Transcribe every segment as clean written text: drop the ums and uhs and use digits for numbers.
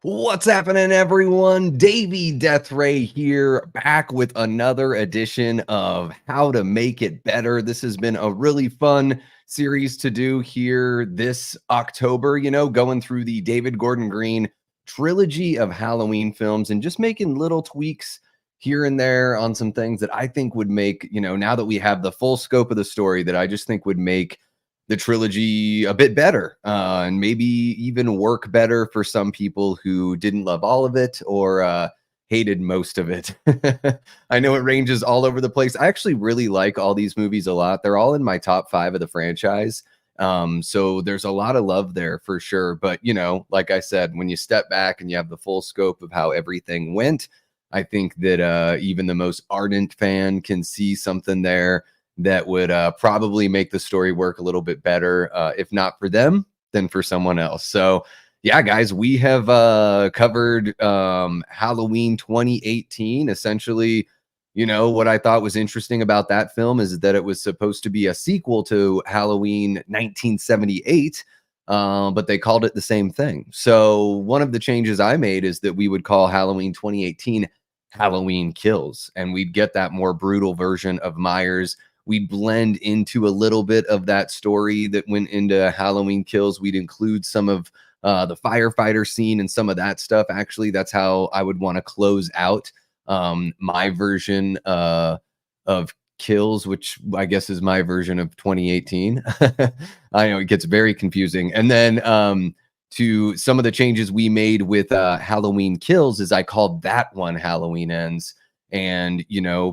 What's happening, everyone? Davey Death Ray here, back with another edition of How to Make It Better. This has been a really fun series to do here this October, going through the David Gordon Green trilogy of Halloween films and just making little tweaks here and there on some things that I think would make, now that we have the full scope of the story, that I just think would make the trilogy a bit better, and maybe even work better for some people who didn't love all of it or hated most of it. I know it ranges all over the place. I actually really like all these movies a lot. They're all in my top 5 of the franchise. So there's a lot of love there for sure. But, like I said, when you step back and you have the full scope of how everything went, I think that even the most ardent fan can see something there that would probably make the story work a little bit better, if not for them, then for someone else. So, yeah, guys, we have covered Halloween 2018. Essentially, what I thought was interesting about that film is that it was supposed to be a sequel to Halloween 1978, but they called it the same thing. So, one of the changes I made is that we would call Halloween 2018 Halloween Kills, and we'd get that more brutal version of Myers. We'd blend into a little bit of that story that went into Halloween Kills. We'd include some of the firefighter scene and some of that stuff. Actually, that's how I would want to close out my version of Kills, which I guess is my version of 2018. I know it gets very confusing. And then to some of the changes we made with Halloween Kills is I called that one Halloween Ends. And,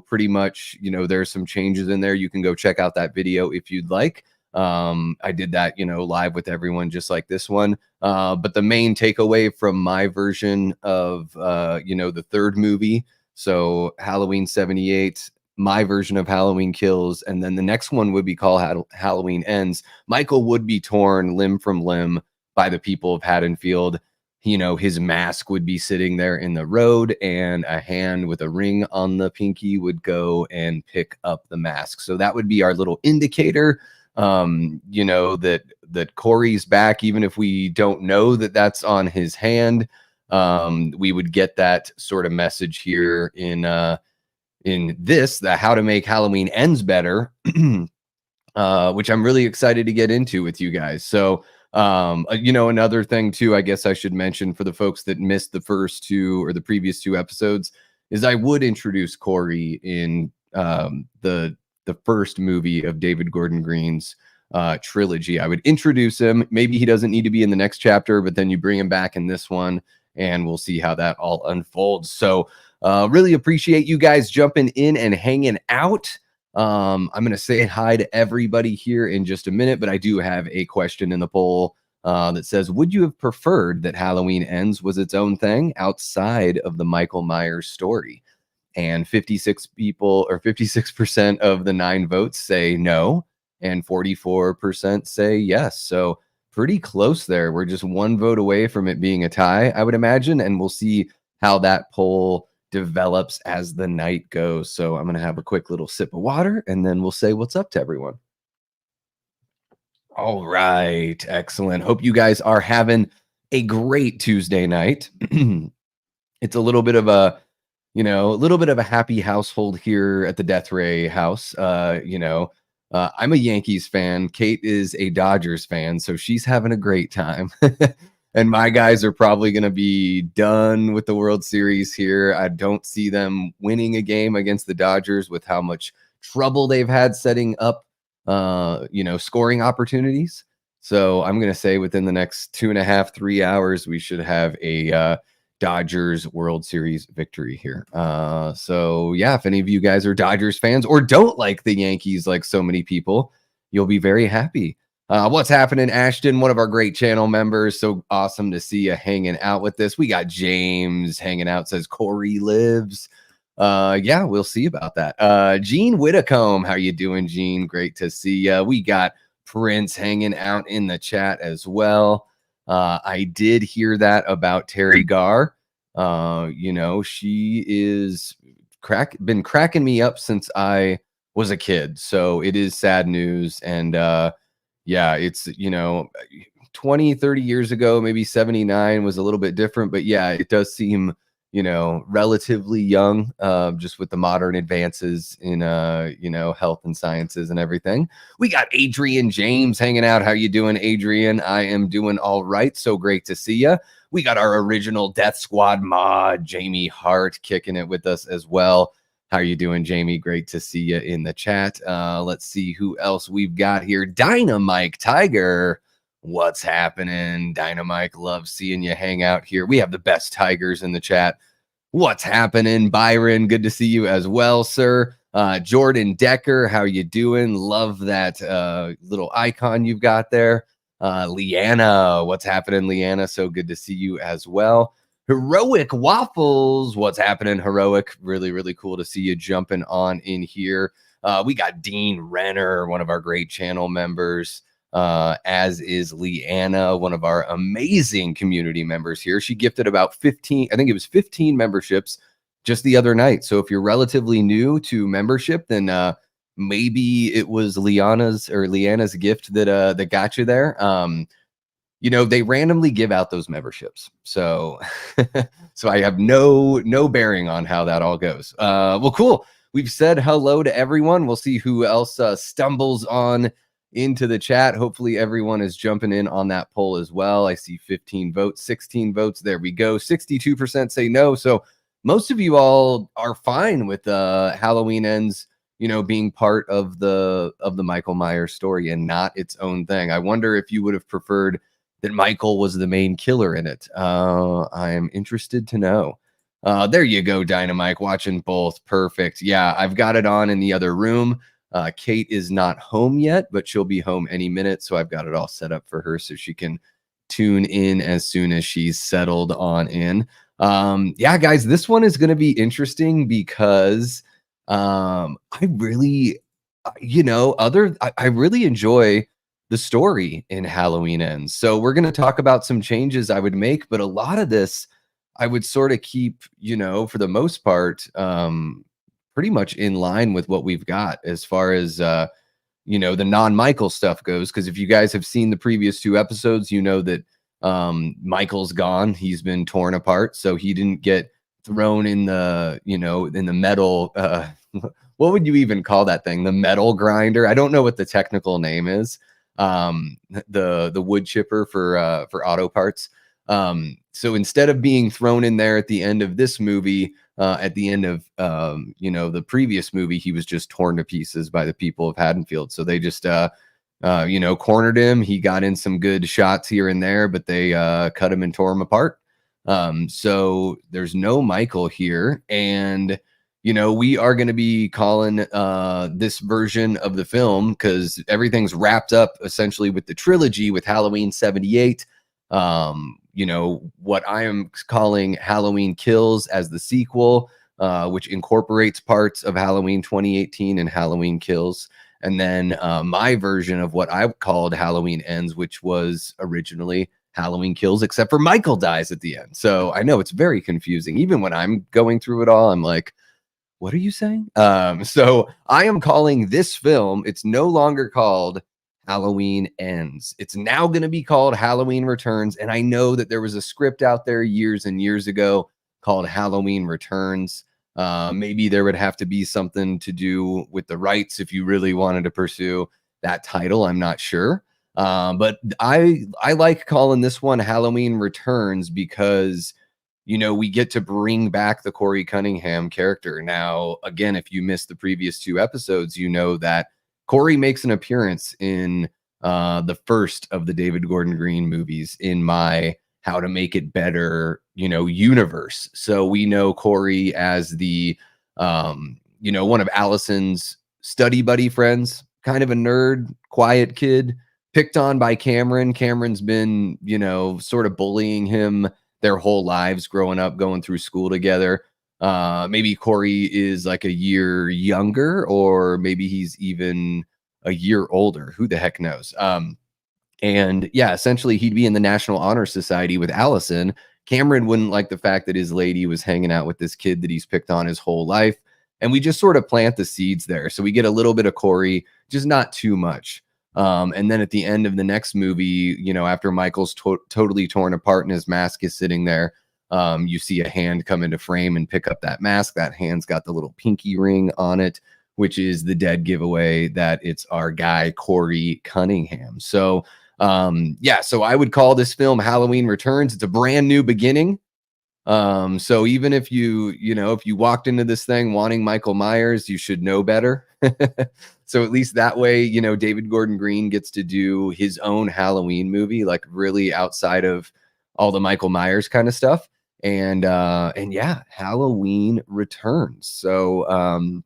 pretty much, there's some changes in there. You can go check out that video if you'd like. I did that, live with everyone, just like this one. But the main takeaway from my version of, the third movie, so Halloween 78, my version of Halloween Kills, and then the next one would be called Halloween Ends. Michael would be torn limb from limb by the people of Haddonfield. His mask would be sitting there in the road, and a hand with a ring on the pinky would go and pick up the mask. So that would be our little indicator, that Corey's back, even if we don't know that that's on his hand. We would get that sort of message here in the How to Make Halloween Ends Better, which I'm really excited to get into with you guys. So, another thing too, I guess I should mention for the folks that missed the first two or the previous two episodes, is I would introduce Corey in the first movie of David Gordon Green's trilogy. I would introduce him. Maybe he doesn't need to be in the next chapter, but then you bring him back in this one, and we'll see how that all unfolds. So, really appreciate you guys jumping in and hanging out. I'm going to say hi to everybody here in just a minute, but I do have a question in the poll that says, would you have preferred that Halloween Ends was its own thing outside of the Michael Myers story? And 56% of the 9 votes say no, and 44% say yes. So pretty close there. We're just one vote away from it being a tie, I would imagine, and we'll see how that poll develops as the night goes. So I'm going to have a quick little sip of water, and then we'll say what's up to everyone. All right. Excellent. Hope you guys are having a great Tuesday night. It's a little bit of a happy household here at the Death Ray house. I'm a Yankees fan. Kate is a Dodgers fan, so she's having a great time. And my guys are probably going to be done with the World Series here. I don't see them winning a game against the Dodgers with how much trouble they've had setting up, scoring opportunities. So I'm going to say within the next 2.5, 3 hours, we should have a Dodgers World Series victory here. So yeah, if any of you guys are Dodgers fans or don't like the Yankees like so many people, you'll be very happy. What's happening, Ashton? One of our great channel members. So awesome to see you hanging out with this. We got James hanging out, says Corey lives. Yeah, we'll see about that. Gene Whitacombe, how you doing, Gene? Great to see you. We got Prince hanging out in the chat as well. I did hear that about Terry Garr. She is been cracking me up since I was a kid. So it is sad news. And yeah, it's, 20, 30 years ago, maybe 79 was a little bit different, but yeah, it does seem, relatively young, just with the modern advances in, health and sciences and everything. We got Adrian James hanging out. How you doing, Adrian? I am doing all right. So great to see you. We got our original Death Squad mod, Jamie Hart, kicking it with us as well. How are you doing, Jamie? Great to see you in the chat. Let's see who else we've got here. Dynamite Tiger. What's happening? Dynamite, love seeing you hang out here. We have the best Tigers in the chat. What's happening, Byron? Good to see you as well, sir. Jordan Decker, how you doing? Love that little icon you've got there. Leanna, what's happening, Leanna? So good to see you as well. Heroic Waffles, what's happening, Heroic? Really, really cool to see you jumping on in here. We got Dean Renner, one of our great channel members, as is Leanna, one of our amazing community members here. She gifted about 15, I think it was 15 memberships just the other night. So if you're relatively new to membership, then maybe it was Leanna's gift that got you there. They randomly give out those memberships. So so I have no bearing on how that all goes. Well, cool. We've said hello to everyone. We'll see who else stumbles on into the chat. Hopefully everyone is jumping in on that poll as well. I see 15 votes, 16 votes. There we go. 62% say no. So most of you all are fine with Halloween Ends, being part of the Michael Myers story and not its own thing. I wonder if you would have preferred that Michael was the main killer in it. I am interested to know. There you go, Dynamite, watching both. Perfect. Yeah, I've got it on in the other room. Kate is not home yet, but she'll be home any minute. So I've got it all set up for her so she can tune in as soon as she's settled on in. Yeah, guys, this one is going to be interesting because I really, I really enjoy the story in Halloween Ends. So we're going to talk about some changes I would make, but a lot of this I would sort of keep, for the most part, pretty much in line with what we've got as far as, the non-Michael stuff goes. Because if you guys have seen the previous two episodes, you know that Michael's gone. He's been torn apart. So he didn't get thrown in the, in the metal, what would you even call that thing? The metal grinder? I don't know what the technical name is. The wood chipper for auto parts. So instead of being thrown in there at the end of this movie, at the end of the previous movie, he was just torn to pieces by the people of Haddonfield. So they just cornered him. He got in some good shots here and there, but they cut him and tore him apart. So there's no Michael here, and we are going to be calling this version of the film, because everything's wrapped up essentially with the trilogy with Halloween 78. What I am calling Halloween Kills as the sequel, which incorporates parts of Halloween 2018 and Halloween Kills. And then my version of what I called Halloween Ends, which was originally Halloween Kills, except for Michael dies at the end. So I know it's very confusing. Even when I'm going through it all, I'm like, what are you saying? So I am calling this film, it's no longer called Halloween Ends. It's now going to be called Halloween Returns. And I know that there was a script out there years and years ago called Halloween Returns. Maybe there would have to be something to do with the rights if you really wanted to pursue that title. I'm not sure. But I like calling this one Halloween Returns because we get to bring back the Corey Cunningham character. Now, again, if you missed the previous two episodes, you know that Corey makes an appearance in the first of the David Gordon Green movies in my How to Make It Better, universe. So we know Corey as the, one of Allison's study buddy friends, kind of a nerd, quiet kid, picked on by Cameron. Cameron's been, sort of bullying him their whole lives growing up, going through school together. Maybe Corey is like a year younger, or maybe he's even a year older. Who the heck knows? And yeah, essentially he'd be in the National Honor Society with Allison. Cameron wouldn't like the fact that his lady was hanging out with this kid that he's picked on his whole life. And we just sort of plant the seeds there. So we get a little bit of Corey, just not too much. And then at the end of the next movie, after Michael's totally torn apart and his mask is sitting there, you see a hand come into frame and pick up that mask. That hand's got the little pinky ring on it, which is the dead giveaway that it's our guy, Corey Cunningham. So, yeah, so I would call this film Halloween Returns. It's a brand new beginning. So even if if you walked into this thing wanting Michael Myers, you should know better. So at least that way, David Gordon Green gets to do his own Halloween movie, like really outside of all the Michael Myers kind of stuff. And yeah, Halloween Returns. So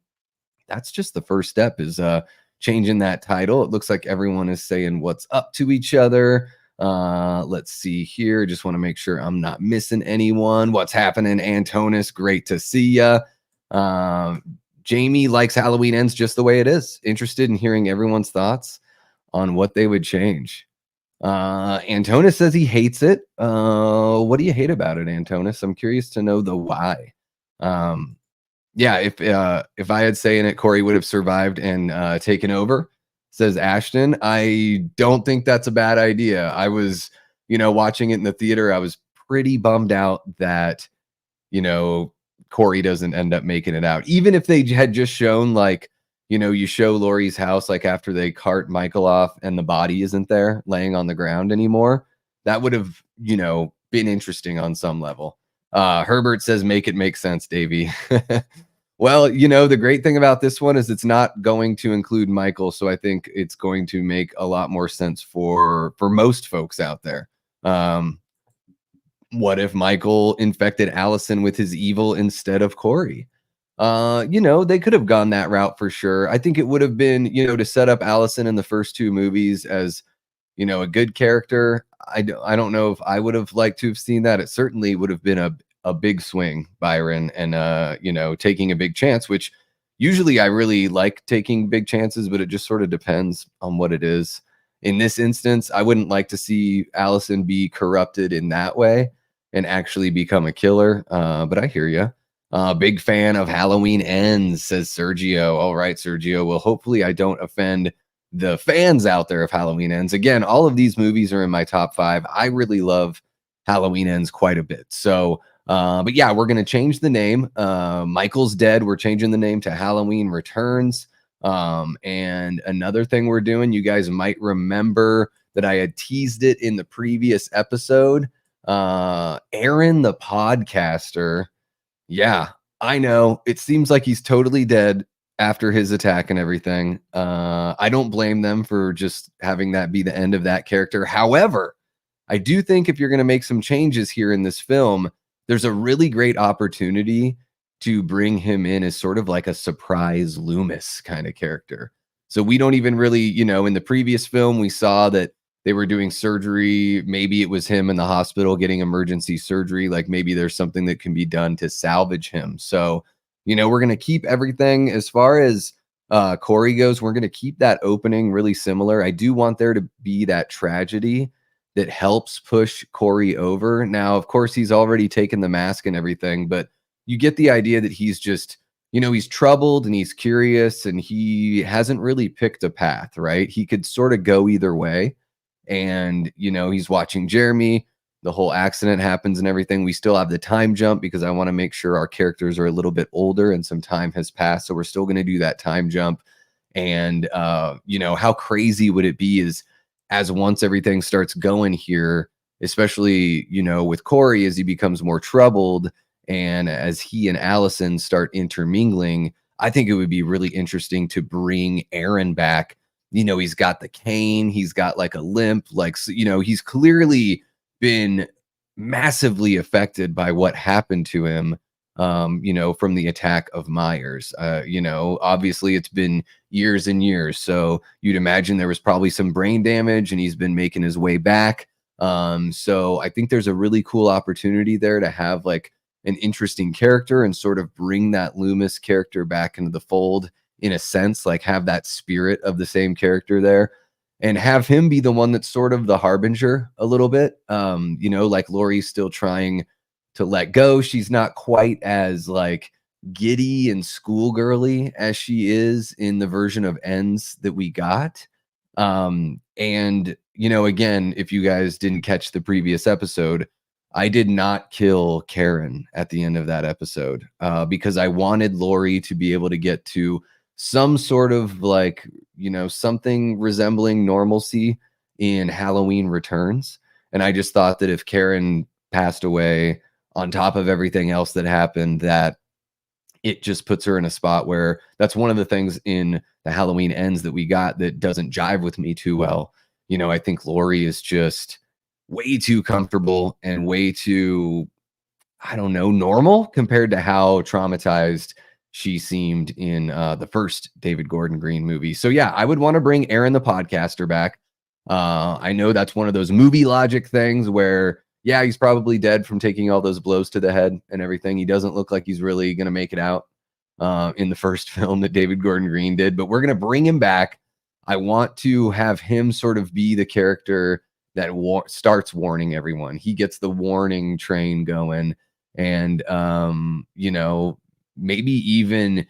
that's just the first step, is changing that title. It looks like everyone is saying what's up to each other. Let's see here. Just want to make sure I'm not missing anyone. What's happening, Antonis? Great to see ya. Jamie likes Halloween Ends just the way it is. Interested in hearing everyone's thoughts on what they would change. Antonis says he hates it. What do you hate about it, Antonis? I'm curious to know the why. Yeah, if I had say in it, Corey would have survived and taken over, says Ashton. I don't think that's a bad idea. I was, watching it in the theater. I was pretty bummed out that, you know, Corey doesn't end up making it out. Even if they had just shown, like, you show Laurie's house, like after they cart Michael off and the body isn't there laying on the ground anymore, that would have, been interesting on some level. Herbert says, make it make sense, Davey. Well, the great thing about this one is it's not going to include Michael, so I think it's going to make a lot more sense for most folks out there. What if Michael infected Allison with his evil instead of Corey? They could have gone that route for sure. I think it would have been, to set up Allison in the first two movies as, a good character. I don't know if I would have liked to have seen that. It certainly would have been a big swing, Byron, and taking a big chance, which usually I really like taking big chances, but it just sort of depends on what it is. In this instance, I wouldn't like to see Allison be corrupted in that way and actually become a killer. But I hear you. Big fan of Halloween Ends, says Sergio. All right, Sergio. Well, hopefully I don't offend the fans out there of Halloween Ends. Again, all of these movies are in my top 5. I really love Halloween Ends quite a bit. So, but yeah, we're going to change the name. Michael's dead. We're changing the name to Halloween Returns. And another thing we're doing, you guys might remember that I had teased it in the previous episode. Aaron, the podcaster. Yeah, I know. It seems like he's totally dead after his attack and everything. I don't blame them for just having that be the end of that character. However, I do think if you're going to make some changes here in this film, there's a really great opportunity to bring him in as sort of like a surprise Loomis kind of character. So we don't even really, in the previous film, we saw that they were doing surgery. Maybe it was him in the hospital getting emergency surgery. Like maybe there's something that can be done to salvage him. So, we're going to keep everything as far as Corey goes. We're going to keep that opening really similar. I do want there to be that tragedy that helps push Corey over. Now, of course, he's already taken the mask and everything, but you get the idea that he's just, he's troubled and he's curious and he hasn't really picked a path, right? He could sort of go either way. And, he's watching Jeremy. The whole accident happens and everything. We still have the time jump because I want to make sure our characters are a little bit older and some time has passed. So we're still going to do that time jump. And, how crazy would it be is as once everything starts going here, especially, with Corey, as he becomes more troubled and as he and Allison start intermingling, I think it would be really interesting to bring Aaron back. He's got the cane, he's got like a limp, like, he's clearly been massively affected by what happened to him, from the attack of Myers. Obviously it's been years and years. So you'd imagine there was probably some brain damage and he's been making his way back. So I think there's a really cool opportunity there to have like an interesting character and sort of bring that Loomis character back into the fold in a sense, like have that spirit of the same character there and have him be the one that's sort of the harbinger a little bit. Like Laurie's still trying to let go. She's not quite as like giddy and schoolgirly as she is in the version of Ends that we got. And again, if you guys didn't catch the previous episode, I did not kill Karen at the end of that episode because I wanted Lori to be able to get to some sort of like, something resembling normalcy in Halloween Returns. And I just thought that if Karen passed away on top of everything else that happened, that it just puts her in a spot where that's one of the things in the Halloween Ends that we got that doesn't jive with me too well. I think Lori is just way too comfortable and way too, I don't know, normal compared to how traumatized she seemed in the first David Gordon Green movie. So yeah, I would want to bring Aaron the podcaster back. I know that's one of those movie logic things where, yeah, he's probably dead from taking all those blows to the head and everything. He doesn't look like he's really going to make it out in the first film that David Gordon Green did, but we're going to bring him back. I want to have him sort of be the character that starts warning everyone. He gets the warning train going, and maybe even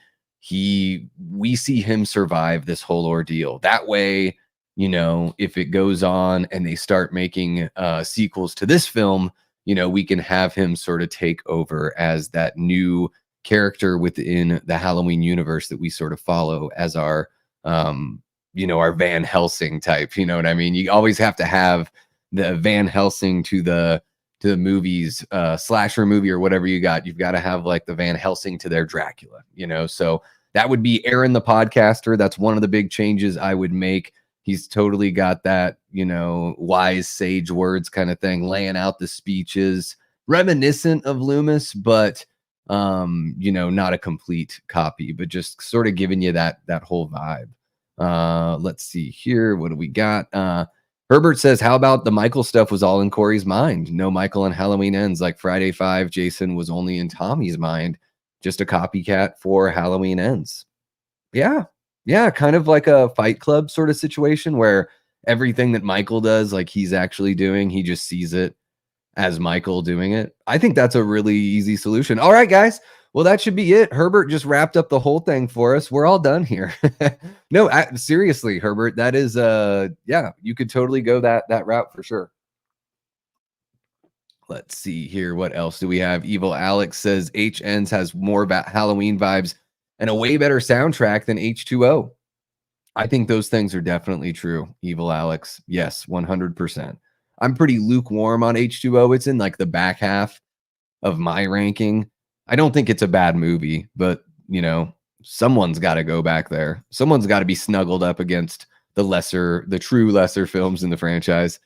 we see him survive this whole ordeal. That way, if it goes on and they start making sequels to this film, we can have him sort of take over as that new character within the Halloween universe that we sort of follow as our our Van Helsing type. You know what I mean? You always have to have the Van Helsing to the movies, slasher movie or whatever you got. You've got to have like the Van Helsing to their Dracula, so that would be Aaron the podcaster. That's one of the big changes I would make. He's totally got that, wise sage words kind of thing, laying out the speeches, reminiscent of Loomis, but not a complete copy, but just sort of giving you that whole vibe. Let's see here. What do we got? Herbert says, how about the Michael stuff was all in Corey's mind? No Michael and Halloween Ends, like Friday 5, Jason was only in Tommy's mind. Just a copycat for Halloween Ends. Yeah. Yeah. Kind of like a Fight Club sort of situation where everything that Michael does, like he's actually doing, he just sees it as Michael doing it. I think that's a really easy solution. All right, guys. Well, that should be it. Herbert just wrapped up the whole thing for us. We're all done here. No, seriously, Herbert, that is yeah, you could totally go that route for sure. Let's see here. What else do we have? Evil Alex says HNs has more Halloween vibes and a way better soundtrack than H2O. I think those things are definitely true. Evil Alex. Yes, 100%. I'm pretty lukewarm on H2O. It's in like the back half of my ranking. I don't think it's a bad movie, but someone's got to go back there. Someone's got to be snuggled up against the true lesser films in the franchise.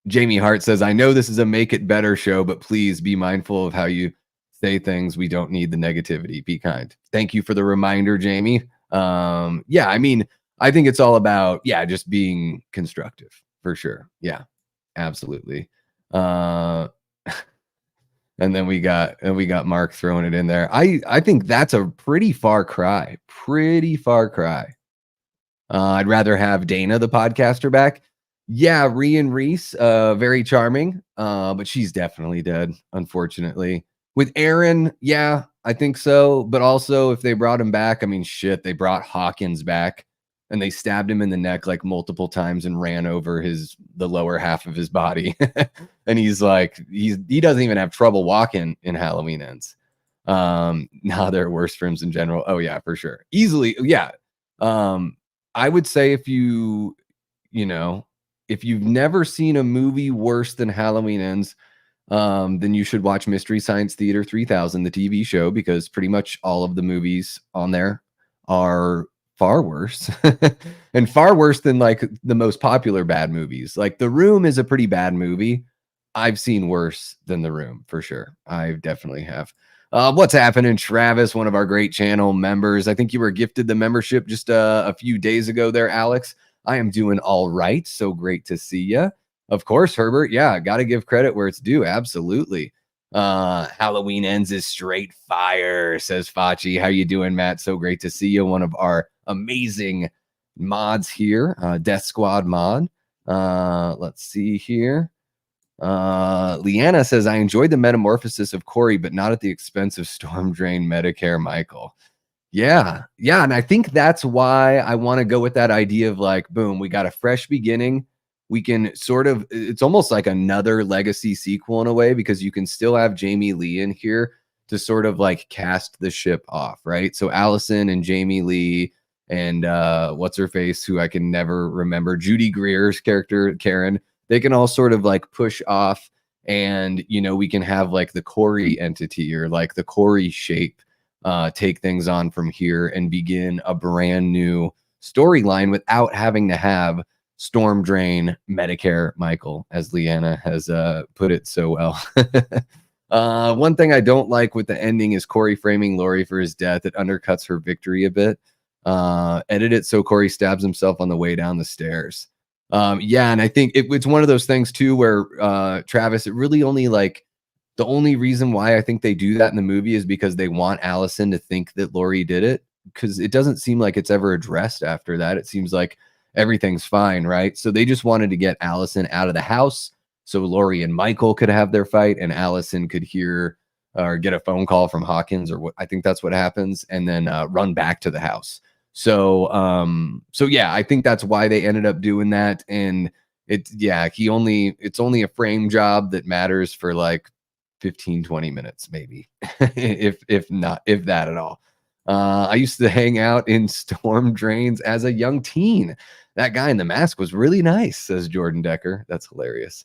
Jamie Hart says, I know this is a make it better show, but please be mindful of how you say things. We don't need the negativity. Be kind. Thank you for the reminder, Jamie. Yeah, I mean, I think it's all about, just being constructive for sure. Yeah, absolutely. And then we got Mark throwing it in there. I think that's a pretty far cry. I'd rather have Dana, the podcaster, back. Yeah, and Reese, very charming, but she's definitely dead, unfortunately. With Aaron, yeah, I think so. But also, if they brought him back, I mean, shit, they brought Hawkins back and they stabbed him in the neck like multiple times and ran over the lower half of his body. And he's like, he doesn't even have trouble walking in Halloween Ends. Now there are worse films in general. Oh yeah, for sure. Easily. Yeah. I would say if you've never seen a movie worse than Halloween Ends, then you should watch Mystery Science Theater 3000, the TV show, because pretty much all of the movies on there are far worse and far worse than like the most popular bad movies. Like The Room is a pretty bad movie. I've seen worse than The Room for sure. I definitely have. What's happening, Travis, one of our great channel members? I think you were gifted the membership just a few days ago there, Alex. I am doing all right. So great to see you. Of course, Herbert. Yeah, got to give credit where it's due. Absolutely. Halloween Ends is straight fire, says Fachi. How you doing, Matt? So great to see you. One of our amazing mods here, Death Squad mod. Let's see here. Leanna says, I enjoyed the metamorphosis of Corey, but not at the expense of Storm Drain Medicare Michael. Yeah. Yeah, and I think that's why I wanna go with that idea of, like, boom, we got a fresh beginning. We can sort of it's almost like another legacy sequel in a way because you can still have Jamie Lee in here to sort of, like, cast the ship off, right? So Allison and Jamie Lee and, what's her face, who I can never remember, Judy Greer's character, Karen, they can all sort of, like, push off and, we can have, like, the Corey entity or, like, the Corey shape take things on from here and begin a brand new storyline without having to have storm drain Medicare Michael, as Leanna has put it so well. One thing I don't like with the ending is Corey framing Lori for his death. It undercuts her victory a bit. Edit it so Corey stabs himself on the way down the stairs. Yeah, and I think it's one of those things too where Travis, it really only like the only reason why I think they do that in the movie is because they want Allison to think that Lori did it, because it doesn't seem like it's ever addressed after that. It seems like everything's fine, right? So they just wanted to get Allison out of the house so Lori and Michael could have their fight and Allison could hear or get a phone call from Hawkins or what I think that's what happens and then run back to the house. So yeah, I think that's why they ended up doing that. And it's only a frame job that matters for like 15-20 minutes maybe if not if that at all. I used to hang out in storm drains as a young teen. That guy in the mask was really nice, says Jordan Decker. That's hilarious.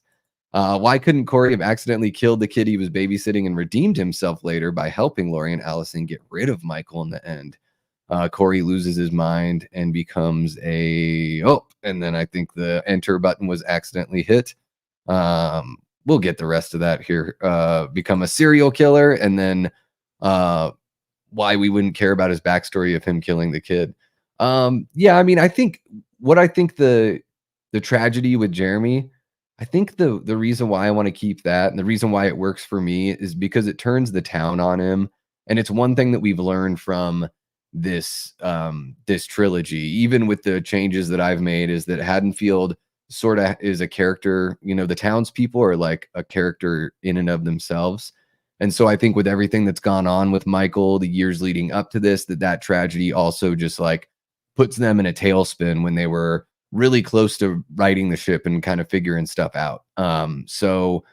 Why couldn't Corey have accidentally killed the kid he was babysitting and redeemed himself later by helping Lori and Allison get rid of Michael in the end? Corey loses his mind and becomes and then I think the enter button was accidentally hit. We'll get the rest of that here. Become a serial killer, and then why we wouldn't care about his backstory of him killing the kid. Yeah, I mean, I think the tragedy with Jeremy, I think the reason why I want to keep that and the reason why it works for me is because it turns the town on him. And it's one thing that we've learned from this trilogy, even with the changes that I've made, is that Haddonfield sort of is a character. The townspeople are like a character in and of themselves. And so I think with everything that's gone on with Michael, the years leading up to this, that tragedy also just like puts them in a tailspin when they were really close to righting the ship and kind of figuring stuff out. So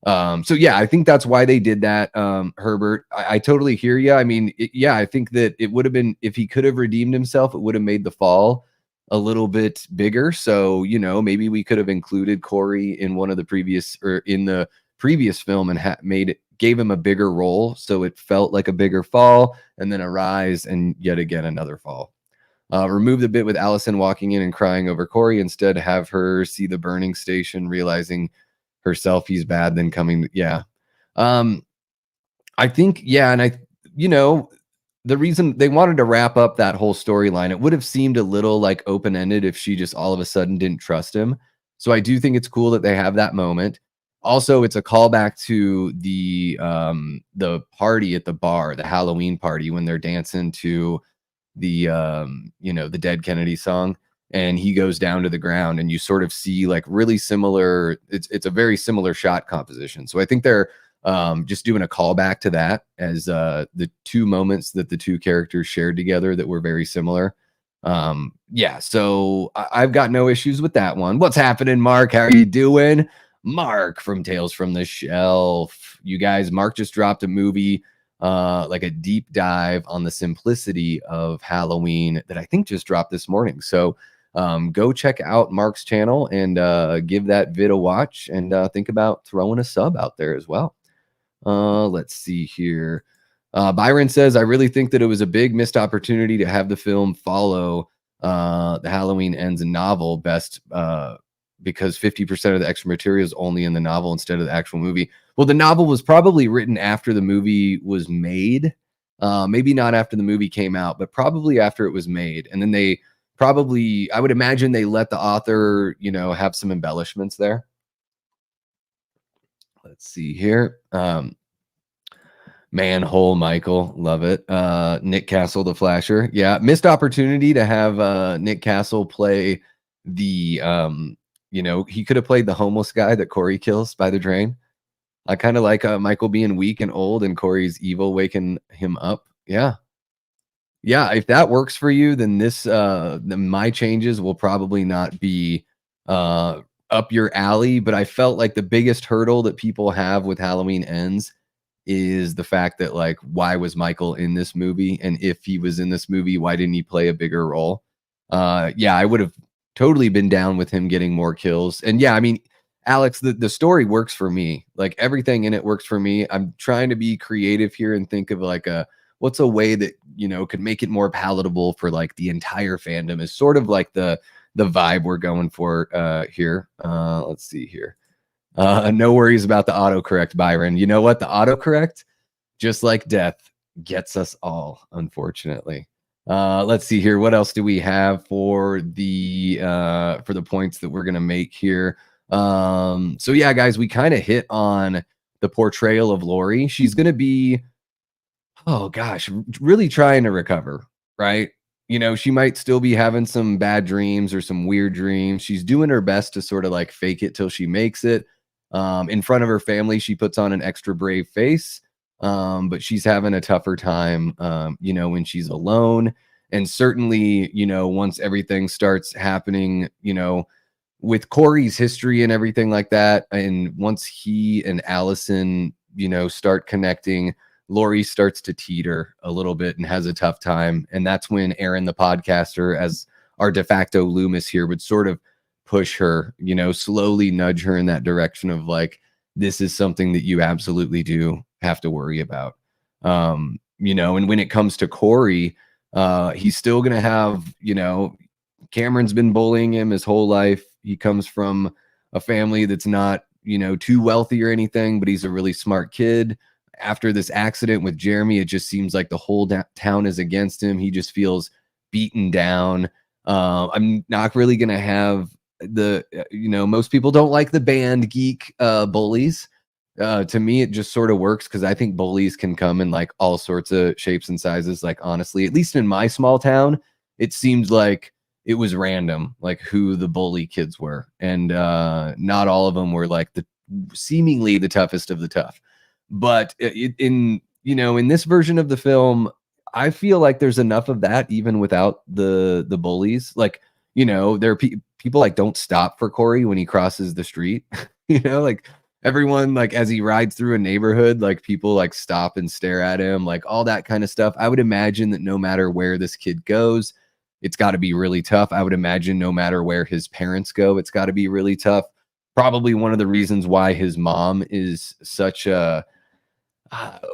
yeah, I think that's why they did that. Herbert, I totally hear you. I mean, yeah, I think that it would have been, if he could have redeemed himself, it would have made the fall a little bit bigger. So, maybe we could have included Corey in one of the previous or in the previous film and gave him a bigger role. So it felt like a bigger fall and then a rise and yet again another fall. Remove the bit with Allison walking in and crying over Corey. Instead, have her see the burning station, realizing herself he's bad, then coming. Yeah. I think, yeah. And the reason they wanted to wrap up that whole storyline, it would have seemed a little like open-ended if she just all of a sudden didn't trust him. So I do think it's cool that they have that moment. Also, it's a callback to the party at the bar, the Halloween party, when they're dancing to the Dead Kennedy song, and he goes down to the ground, and you sort of see like really similar. It's a very similar shot composition. So I think they're just doing a callback to that as the two moments that the two characters shared together that were very similar. Yeah, so I've got no issues with that one. What's happening, Mark? How are you doing? Mark from Tales from the Shelf. You guys, Mark just dropped a movie, like a deep dive on the simplicity of Halloween that I think just dropped this morning. So go check out Mark's channel and give that vid a watch and think about throwing a sub out there as well. Let's see here. Byron says, I really think that it was a big missed opportunity to have the film follow the Halloween Ends novel best because 50% of the extra material is only in the novel instead of the actual movie. Well, the novel was probably written after the movie was made. Maybe not after the movie came out, but probably after it was made. And then they probably, I would imagine they let the author, have some embellishments there. Let's see here. Manhole Michael, love it. Nick Castle, the Flasher. Yeah, missed opportunity to have Nick Castle play the he could have played the homeless guy that Corey kills by the drain. I kind of like Michael being weak and old and Corey's evil waking him up. Yeah. Yeah, if that works for you, then my changes will probably not be uh up your alley, but I felt like the biggest hurdle that people have with Halloween Ends is the fact that, like, why was Michael in this movie? And if he was in this movie, why didn't he play a bigger role? Yeah, I would have totally been down with him getting more kills. And yeah, I mean, Alex, the story works for me. Like, everything in it works for me. I'm trying to be creative here and think of like a what's a way that, could make it more palatable for like the entire fandom, is sort of like the vibe we're going for here. Let's see here. No worries about the autocorrect, Byron. You know what? The autocorrect, just like death, gets us all, unfortunately. Let's see here. What else do we have for the points that we're gonna make here? So yeah, guys, we kind of hit on the portrayal of Lori. She's gonna be, oh gosh, really trying to recover, right? She might still be having some bad dreams or some weird dreams. She's doing her best to sort of like fake it till she makes it. In front of her family, she puts on an extra brave face, but she's having a tougher time, when she's alone. And certainly, once everything starts happening, with Corey's history and everything like that, and once he and Allison, start connecting, Lori starts to teeter a little bit and has a tough time. And that's when Aaron, the podcaster, as our de facto Loomis here, would sort of push her, slowly nudge her in that direction of like, this is something that you absolutely do have to worry about. And when it comes to Corey, he's still going to have, Cameron's been bullying him his whole life. He comes from a family that's not, too wealthy or anything, but he's a really smart kid. After this accident with Jeremy, it just seems like the whole town is against him. He just feels beaten down. I'm not really going to have most people don't like the band geek bullies. To me, it just sort of works because I think bullies can come in like all sorts of shapes and sizes. Like, honestly, at least in my small town, it seemed like it was random, like who the bully kids were. And not all of them were like the seemingly the toughest of the tough. But in this version of the film, I feel like there's enough of that even without the bullies. Like, there are people like don't stop for Corey when he crosses the street. Like everyone, like as he rides through a neighborhood, like people like stop and stare at him, like all that kind of stuff. I would imagine that no matter where this kid goes, it's got to be really tough. I would imagine no matter where his parents go, it's got to be really tough. Probably one of the reasons why his mom is such a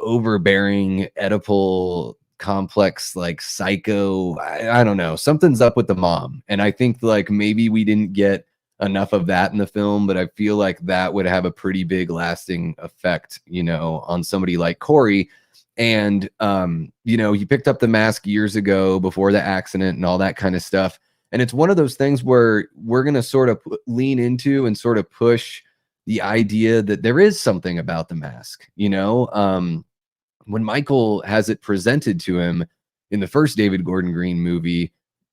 overbearing, Oedipal complex, like psycho. I don't know. Something's up with the mom. And I think like maybe we didn't get enough of that in the film, but I feel like that would have a pretty big lasting effect, on somebody like Corey. And he picked up the mask years ago before the accident and all that kind of stuff. And it's one of those things where we're going to sort of lean into and sort of push the idea that there is something about the mask. When Michael has it presented to him in the first David Gordon Green movie,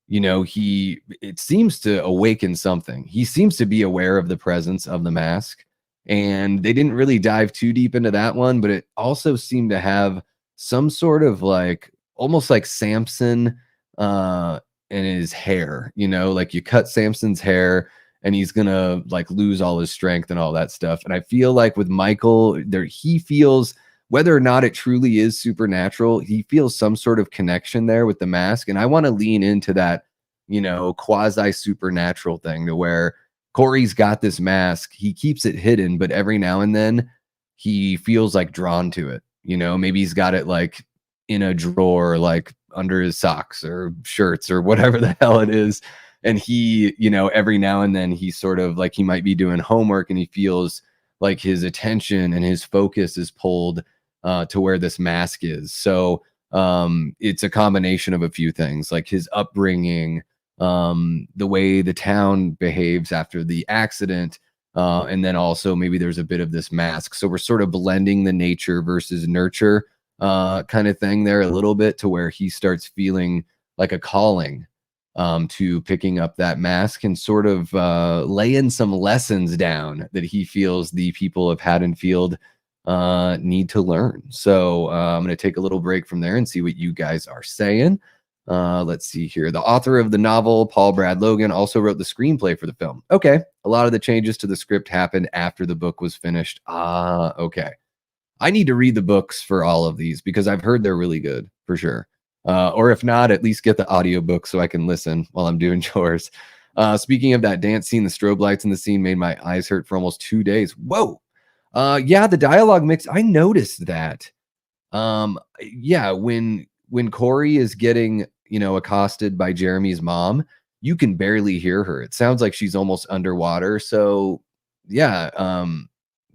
it seems to awaken something. He seems to be aware of the presence of the mask. And they didn't really dive too deep into that one, but it also seemed to have some sort of like almost like Samson and his hair, like you cut Samson's hair and he's gonna like lose all his strength and all that stuff. And I feel like with Michael, he feels, whether or not it truly is supernatural, he feels some sort of connection there with the mask. And I want to lean into that, quasi supernatural thing, to where Corey's got this mask, he keeps it hidden, but every now and then he feels like drawn to it. Maybe he's got it like in a drawer, like under his socks or shirts or whatever the hell it is. And he, every now and then he sort of like, he might be doing homework and he feels like his attention and his focus is pulled to where this mask is. So it's a combination of a few things, like his upbringing, the way the town behaves after the accident, and then also maybe there's a bit of this mask. So we're sort of blending the nature versus nurture kind of thing there a little bit, to where he starts feeling like a calling to picking up that mask and sort of laying some lessons down that he feels the people of Haddonfield need to learn. So I'm going to take a little break from there and see what you guys are saying. Let's see here. The author of the novel, Paul Brad Logan, also wrote the screenplay for the film. Okay. A lot of the changes to the script happened after the book was finished. Ah, okay. I need to read the books for all of these because I've heard they're really good for sure. Or if not, at least get the audiobook so I can listen while I'm doing chores. Speaking of that dance scene, the strobe lights in the scene made my eyes hurt for almost 2 days. Whoa. Yeah, the dialogue mix, I noticed that. Yeah, when Corey is getting, accosted by Jeremy's mom, you can barely hear her. It sounds like she's almost underwater. So, yeah,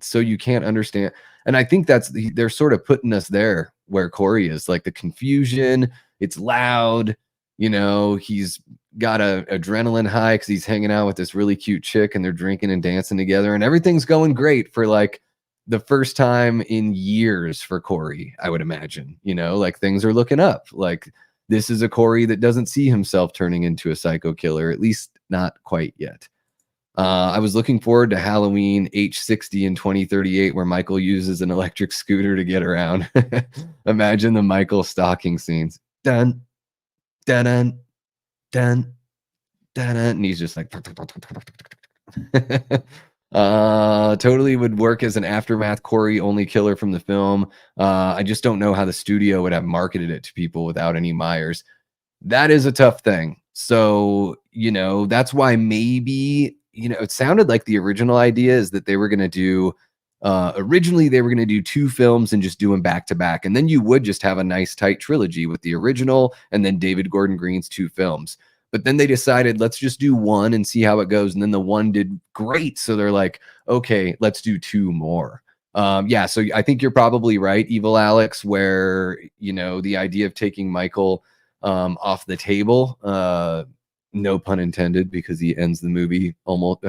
so you can't understand. And I think they're sort of putting us there where Corey is, like the confusion, it's loud, he's got a adrenaline high because he's hanging out with this really cute chick and they're drinking and dancing together and everything's going great for like the first time in years for Corey, I would imagine, like things are looking up. Like this is a Corey that doesn't see himself turning into a psycho killer, at least not quite yet. I was looking forward to Halloween H60 in 2038, where Michael uses an electric scooter to get around. Imagine the Michael stalking scenes. Dun, dun, dun, dun, dun, and he's just like, totally would work as an aftermath Corey only killer from the film. I just don't know how the studio would have marketed it to people without any Myers. That is a tough thing. So, that's why maybe, it sounded like the original idea is that they were going to do, originally they were going to do 2 films and just do them back to back. And then you would just have a nice tight trilogy with the original and then David Gordon Green's 2 films. But then they decided, let's just do one and see how it goes. And then the one did great. So they're like, okay, let's do 2 more. Yeah, so I think you're probably right, Evil Alex, where, the idea of taking Michael off the table, no pun intended, because he ends the movie almost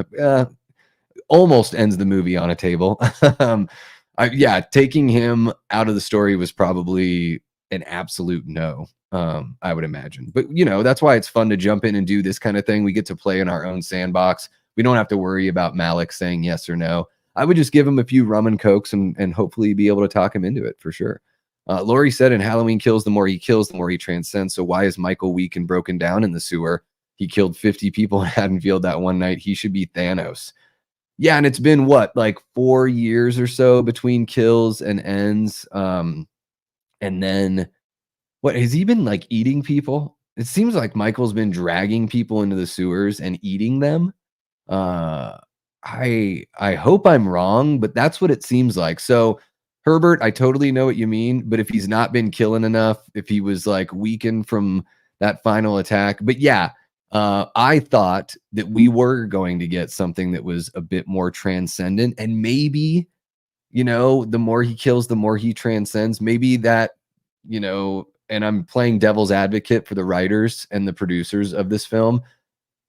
ends the movie on a table. Yeah, taking him out of the story was probably an absolute no. I would imagine, but that's why it's fun to jump in and do this kind of thing. We get to play in our own sandbox. We don't have to worry about Malik saying yes or no. I would just give him a few rum and cokes and hopefully be able to talk him into it for sure. Lori said in Halloween Kills, the more he kills, the more he transcends. So why is Michael weak and broken down in the sewer? He killed 50 people in Haddonfield that one night. He should be Thanos. Yeah, and it's been what, like 4 years or so between kills and ends. And then what has he been like eating people? It seems like Michael's been dragging people into the sewers and eating them. Uh I hope I'm wrong, but that's what it seems like. So Herbert, I totally know what you mean, but if he's not been killing enough, if he was like weakened from that final attack, but yeah, I thought that we were going to get something that was a bit more transcendent, and maybe, the more he kills, the more he transcends. Maybe that, and I'm playing devil's advocate for the writers and the producers of this film.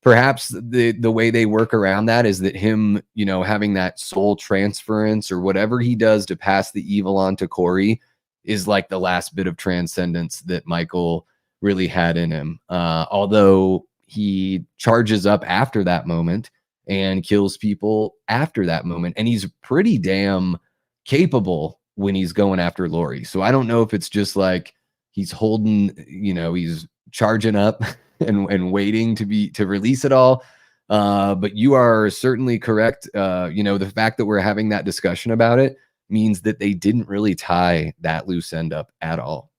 Perhaps the way they work around that is that him, having that soul transference or whatever he does to pass the evil on to Corey is like the last bit of transcendence that Michael really had in him. Although he charges up after that moment and kills people after that moment, and he's pretty damn capable when he's going after Lori. So I don't know if it's just like he's holding, he's charging up and waiting to release it all. But you are certainly correct. The fact that we're having that discussion about it means that they didn't really tie that loose end up at all.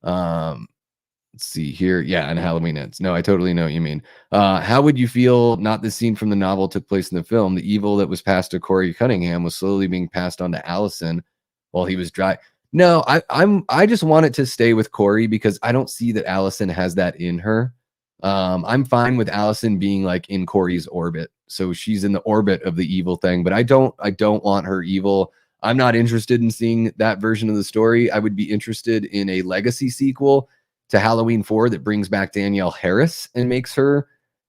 Let's see here. Yeah, and Halloween Ends. No, I totally know what you mean. How would you feel not the scene from the novel took place in the film? The evil that was passed to Corey Cunningham was slowly being passed on to Allison while he was dry. No, I just want it to stay with Corey because I don't see that Allison has that in her. I'm fine with Allison being like in Corey's orbit. So she's in the orbit of the evil thing, but I don't want her evil. I'm not interested in seeing that version of the story. I would be interested in a legacy sequel to Halloween 4 that brings back Danielle Harris and makes her,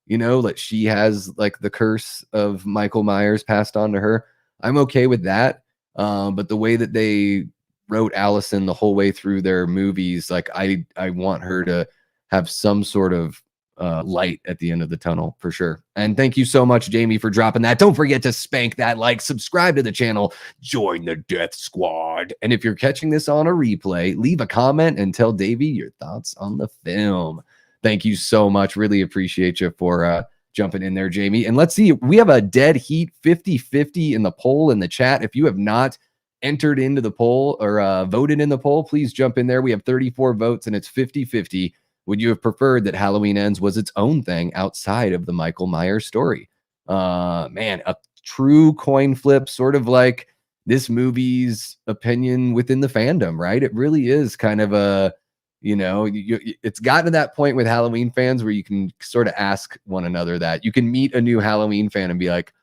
like she has like the curse of Michael Myers passed on to her. I'm okay with that. But the way that they wrote Allison the whole way through their movies, like I want her to have some sort of light at the end of the tunnel for sure. And thank you so much, Jamie, for dropping that. Don't forget to spank that like, subscribe to the channel, join the Death Squad. And if you're catching this on a replay, leave a comment and tell Davey your thoughts on the film. Thank you so much. Really appreciate you for jumping in there, Jamie. And let's see, we have a dead heat 50-50 in the poll in the chat. If you have not entered into the poll or voted in the poll, please jump in there. We have 34 votes and it's 50-50. Would you have preferred that Halloween Ends was its own thing outside of the Michael Myers story? Man, a true coin flip, sort of like this movie's opinion within the fandom, right? It really is kind of a, it's gotten to that point with Halloween fans where you can sort of ask one another that. You can meet a new Halloween fan and be like,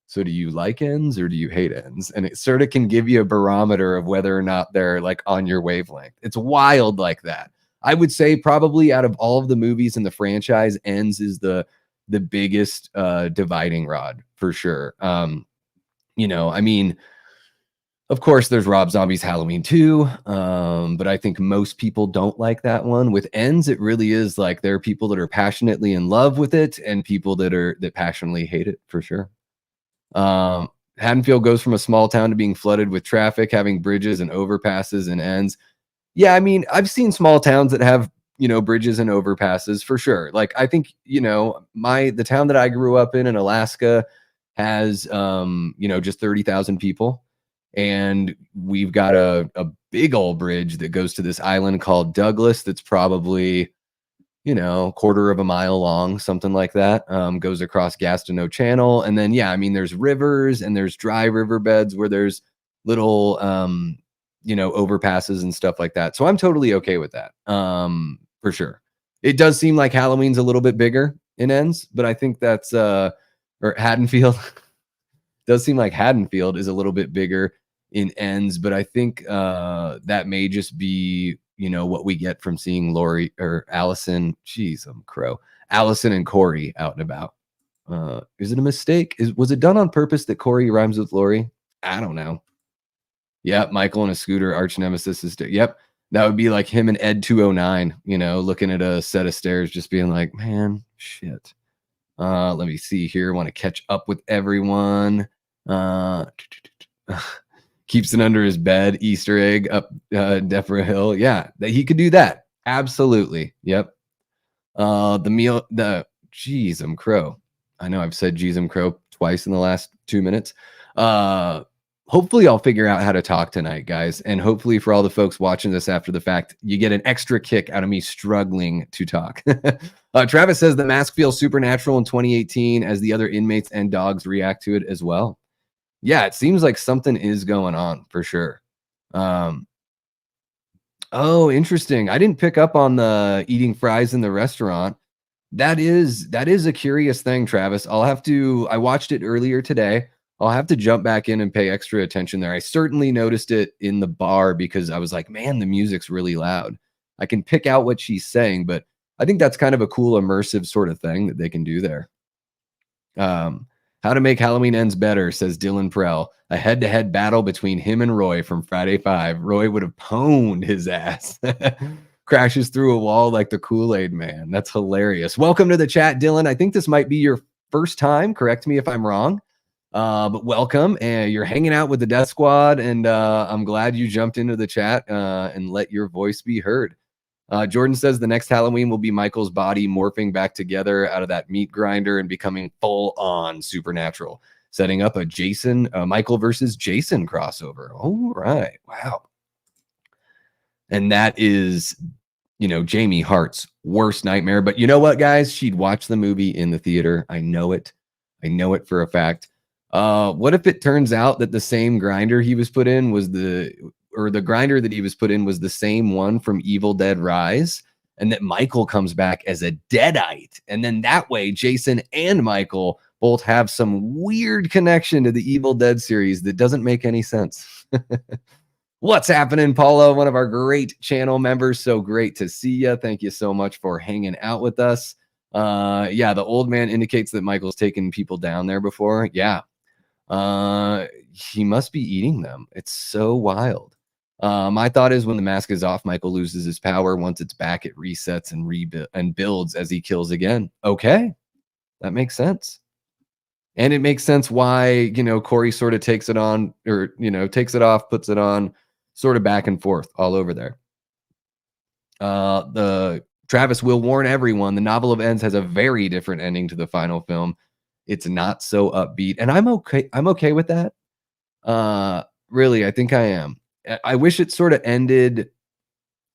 so do you like ends or do you hate ends? And it sort of can give you a barometer of whether or not they're like on your wavelength. It's wild like that. I would say probably out of all of the movies in the franchise, Ends is the biggest dividing rod for sure. I mean, of course, there's Rob Zombie's Halloween 2, but I think most people don't like that one. With Ends, it really is like there are people that are passionately in love with it and people that passionately hate it for sure. Haddonfield goes from a small town to being flooded with traffic, having bridges and overpasses and Ends. Yeah, I mean, I've seen small towns that have, bridges and overpasses for sure. Like, I think, the town that I grew up in Alaska has, just 30,000 people. And we've got a big old bridge that goes to this island called Douglas. That's probably, quarter of a mile long, something like that. Goes across Gastineau Channel. And then, yeah, I mean, there's rivers and there's dry riverbeds where there's little, overpasses and stuff like that. So I'm totally okay with that. For sure. It does seem like Halloween's a little bit bigger in Ends, but I think that's or Haddonfield does seem like Haddonfield is a little bit bigger in Ends, but I think that may just be, what we get from seeing Lori or Allison. Jeez, I'm crow. Allison and Corey out and about. Is it a mistake? Was it done on purpose that Corey rhymes with Lori? I don't know. Yep, Michael and a scooter, arch nemesis is. Yep, that would be like him and Ed 209. Looking at a set of stairs, just being like, man, shit. Let me see here. I want to catch up with everyone. Keeps it under his bed. Easter egg up Defra Hill. Yeah, that he could do that. Absolutely. Yep. Geez, I'm crow. I know I've said geez, I'm crow twice in the last 2 minutes. Hopefully I'll figure out how to talk tonight, guys. And hopefully for all the folks watching this after the fact, you get an extra kick out of me struggling to talk. Travis says the mask feels supernatural in 2018 as the other inmates and dogs react to it as well. Yeah, it seems like something is going on for sure. Oh, interesting. I didn't pick up on the eating fries in the restaurant. That is a curious thing, Travis. I watched it earlier today. I'll have to jump back in and pay extra attention there. I certainly noticed it in the bar because I was like, man, the music's really loud. I can pick out what she's saying, but I think that's kind of a cool immersive sort of thing that they can do there. How to make Halloween Ends better, says Dylan Prell. A head-to-head battle between him and Roy from Friday 5. Roy would have pwned his ass. Crashes through a wall like the Kool-Aid man. That's hilarious. Welcome to the chat, Dylan. I think this might be your first time. Correct me if I'm wrong. But welcome. And you're hanging out with the Death Squad, and I'm glad you jumped into the chat and let your voice be heard. Jordan says the next Halloween will be Michael's body morphing back together out of that meat grinder and becoming full-on supernatural, setting up a Michael versus Jason crossover. All right. Wow. And that is, Jamie Hart's worst nightmare. But you know what, guys? She'd watch the movie in the theater. I know it. I know it for a fact. What if it turns out that the same grinder he was put in was the grinder that he was put in was the same one from Evil Dead Rise, and that Michael comes back as a Deadite, and then that way Jason and Michael both have some weird connection to the Evil Dead series that doesn't make any sense. What's happening, Paula? One of our great channel members. So great to see you. Thank you so much for hanging out with us. Yeah, the old man indicates that Michael's taken people down there before. Yeah. He must be eating them. It's so wild. My thought is when the mask is off, Michael loses his power. Once it's back, it resets and rebuild and builds as he kills again. Okay, that makes sense. And it makes sense why, Corey sort of takes it on or, takes it off, puts it on, sort of back and forth all over there. The Travis will warn everyone the novel of ends has a very different ending to the final film. It's not so upbeat, and I'm okay. I'm okay with that. Really, I think I am. I wish it sort of ended,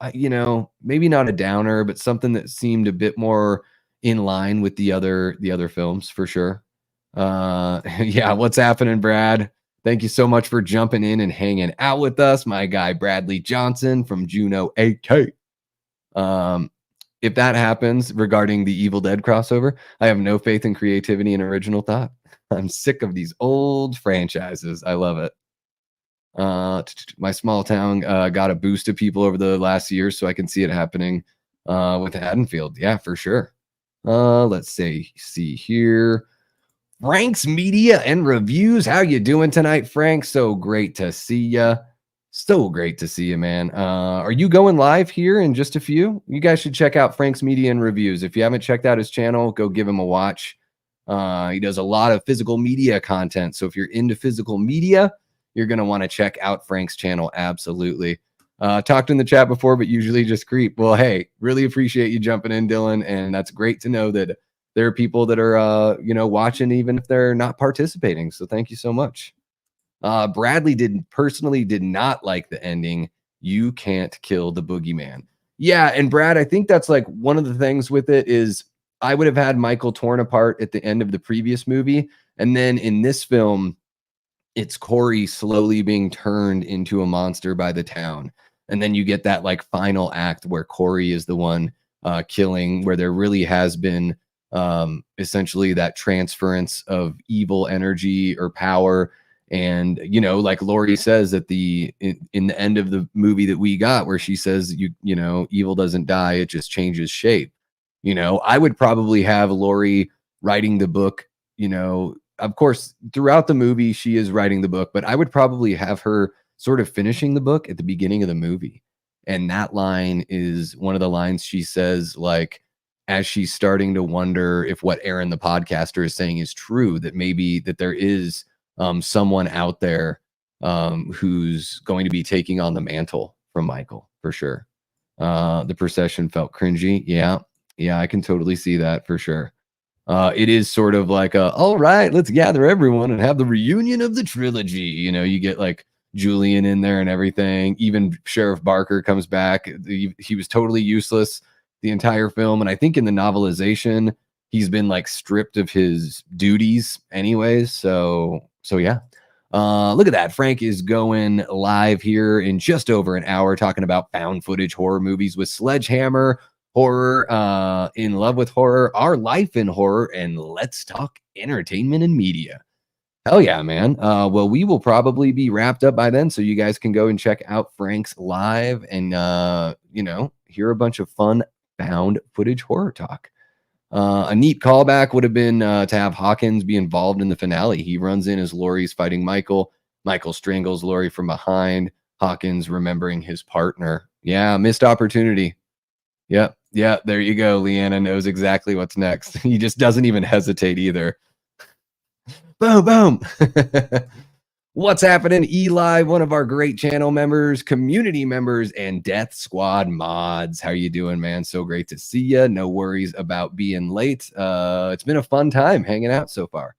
maybe not a downer, but something that seemed a bit more in line with the other films for sure. Yeah, what's happening, Brad? Thank you so much for jumping in and hanging out with us, my guy Bradley Johnson from Juno AK. Um, if that happens regarding the Evil Dead crossover, I have no faith in creativity and original thought. I'm sick of these old franchises. I love it. My small town got a boost of people over the last year, so I can see it happening with Haddonfield. Yeah, for sure. Let's see here. Frank's Media and Reviews. How you doing tonight, Frank? So great to see you. So great to see you, man. Are you going live here in just a few? You guys should check out Frank's Media and Reviews. If you haven't checked out his channel, go give him a watch. He does a lot of physical media content. So if you're into physical media, you're going to want to check out Frank's channel. Absolutely. Talked in the chat before, but usually just creep. Well, hey, really appreciate you jumping in, Dylan. And that's great to know that there are people that are, watching even if they're not participating. So thank you so much. Bradley personally did not like the ending. You can't kill the boogeyman. Yeah. And Brad, I think that's like one of the things with it is I would have had Michael torn apart at the end of the previous movie. And then in this film, it's Corey slowly being turned into a monster by the town. And then you get that like final act where Corey is the one killing, where there really has been essentially that transference of evil energy or power. And, like Lori says at in the end of the movie that we got, where she says, evil doesn't die, it just changes shape. I would probably have Lori writing the book, of course, throughout the movie, she is writing the book, but I would probably have her sort of finishing the book at the beginning of the movie. And that line is one of the lines she says, like, as she's starting to wonder if what Aaron, the podcaster, is saying is true, that maybe that there is someone out there who's going to be taking on the mantle from Michael, for sure. The procession felt cringy. Yeah. Yeah, I can totally see that for sure. It is sort of like all right, let's gather everyone and have the reunion of the trilogy. You get like Julian in there and everything. Even Sheriff Barker comes back. He was totally useless the entire film. And I think in the novelization, he's been like stripped of his duties anyways. So yeah. Look at that. Frank is going live here in just over an hour talking about found footage horror movies with Sledgehammer, horror, in love with horror, our life in horror, and let's talk entertainment and media. Hell yeah, man. Well, we will probably be wrapped up by then, so you guys can go and check out Frank's live and hear a bunch of fun found footage horror talk. A neat callback would have been to have Hawkins be involved in the finale. He runs in as Laurie's fighting Michael. Michael strangles Laurie from behind. Hawkins remembering his partner. Yeah, missed opportunity. Yep. Yeah, there you go. Leanna knows exactly what's next. He just doesn't even hesitate either. Boom, boom. What's happening, Eli, one of our great channel members, community members, and Death Squad mods. How you doing, man? So great to see you. No worries about being late. It's been a fun time hanging out so far.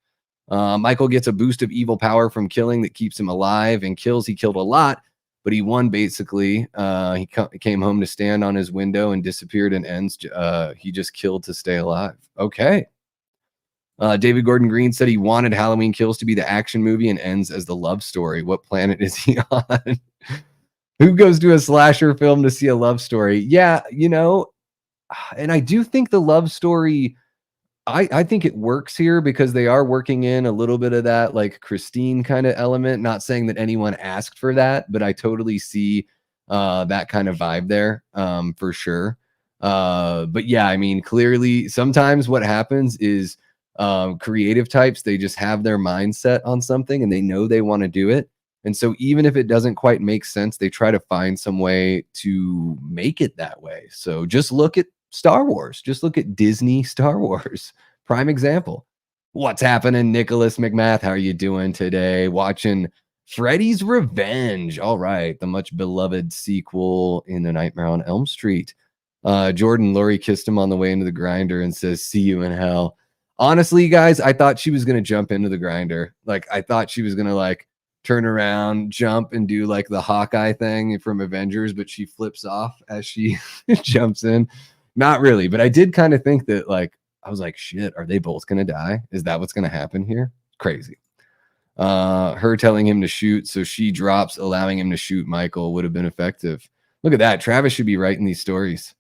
Michael gets a boost of evil power from killing that keeps him alive and kills. He killed a lot, but he won basically. He came home to stand on his window and disappeared and ends. He just killed to stay alive. Okay. David Gordon Green said he wanted Halloween Kills to be the action movie and ends as the love story. What planet is he on? Who goes to a slasher film to see a love story? Yeah, and I do think the love story, I think it works here because they are working in a little bit of that like Christine kind of element. Not saying that anyone asked for that, but I totally see that kind of vibe there for sure. But yeah, I mean, clearly sometimes what happens is creative types, they just have their mindset on something and they know they want to do it. And so even if it doesn't quite make sense, they try to find some way to make it that way. So just look at Star Wars. Just look at Disney Star Wars. Prime example. What's happening, Nicholas McMath? How are you doing today? Watching Freddy's Revenge. All right, the much beloved sequel in The Nightmare on Elm Street. Jordan, Lori kissed him on the way into the grinder and says, "See you in hell." Honestly, guys, I thought she was gonna jump into the grinder. Like, I thought she was gonna like turn around, jump, and do like the Hawkeye thing from Avengers, but she flips off as she jumps in. Not really, but I did kind of think that, like, I was like, shit, are they both gonna die? Is that what's gonna happen here? Crazy. Her telling him to shoot, so she drops, allowing him to shoot Michael would have been effective. Look at that. Travis should be writing these stories.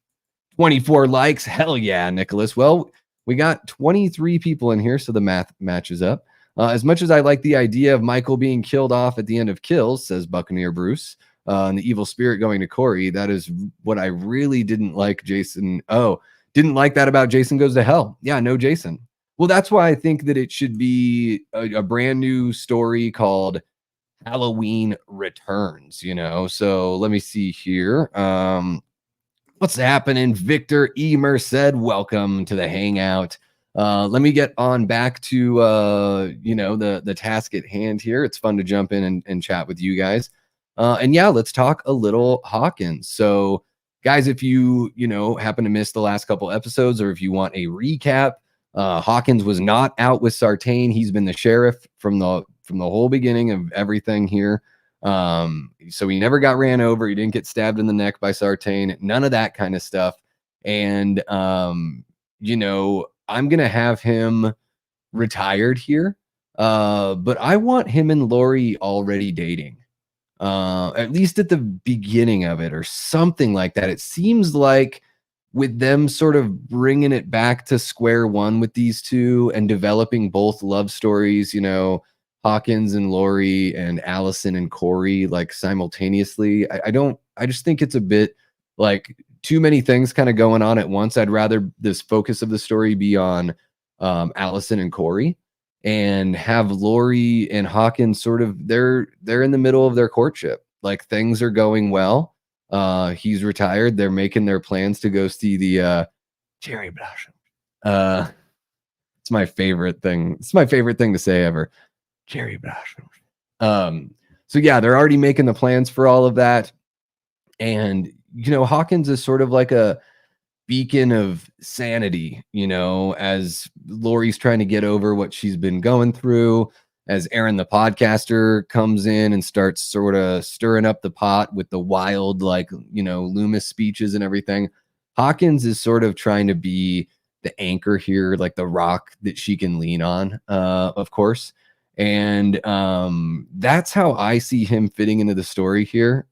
24 likes. Hell yeah, Nicholas. Well, we got 23 people in here, so the math matches up. As much as I like the idea of Michael being killed off at the end of Kills, says Buccaneer Bruce, and the evil spirit going to Corey, that is what I really didn't like, Jason. Oh, didn't like that about Jason Goes to Hell. Yeah, no Jason. Well, that's why I think that it should be a brand new story called Halloween Returns, you know? So let me see here. What's happening? Victor E. Merced, welcome to the Hangout. Let me get on back to the task at hand here. It's fun to jump in and chat with you guys. And yeah, let's talk a little Hawkins. So, guys, if you happen to miss the last couple episodes, or if you want a recap, Hawkins was not out with Sartain. He's been the sheriff from the whole beginning of everything here. So he never got ran over. He didn't get stabbed in the neck by Sartain. None of that kind of stuff. And I'm gonna have him retired here. But I want him and Lori already dating. At least at the beginning of it, or something like that. It seems like with them sort of bringing it back to square one with these two and developing both love stories, Hawkins and Lori and Allison and Corey, like simultaneously. I just think it's a bit like too many things kind of going on at once. I'd rather this focus of the story be on Allison and Corey, and have Lori and Hawkins sort of they're in the middle of their courtship. Like, things are going well. He's retired. They're making their plans to go see the cherry blossom. It's my favorite thing. It's my favorite thing to say ever. Cherry blossom. So yeah, they're already making the plans for all of that. And Hawkins is sort of like a beacon of sanity, as Lori's trying to get over what she's been going through, as Aaron the podcaster comes in and starts sort of stirring up the pot with the wild, like, Loomis speeches and everything. Hawkins is sort of trying to be the anchor here, like the rock that she can lean on, of course. And that's how I see him fitting into the story here.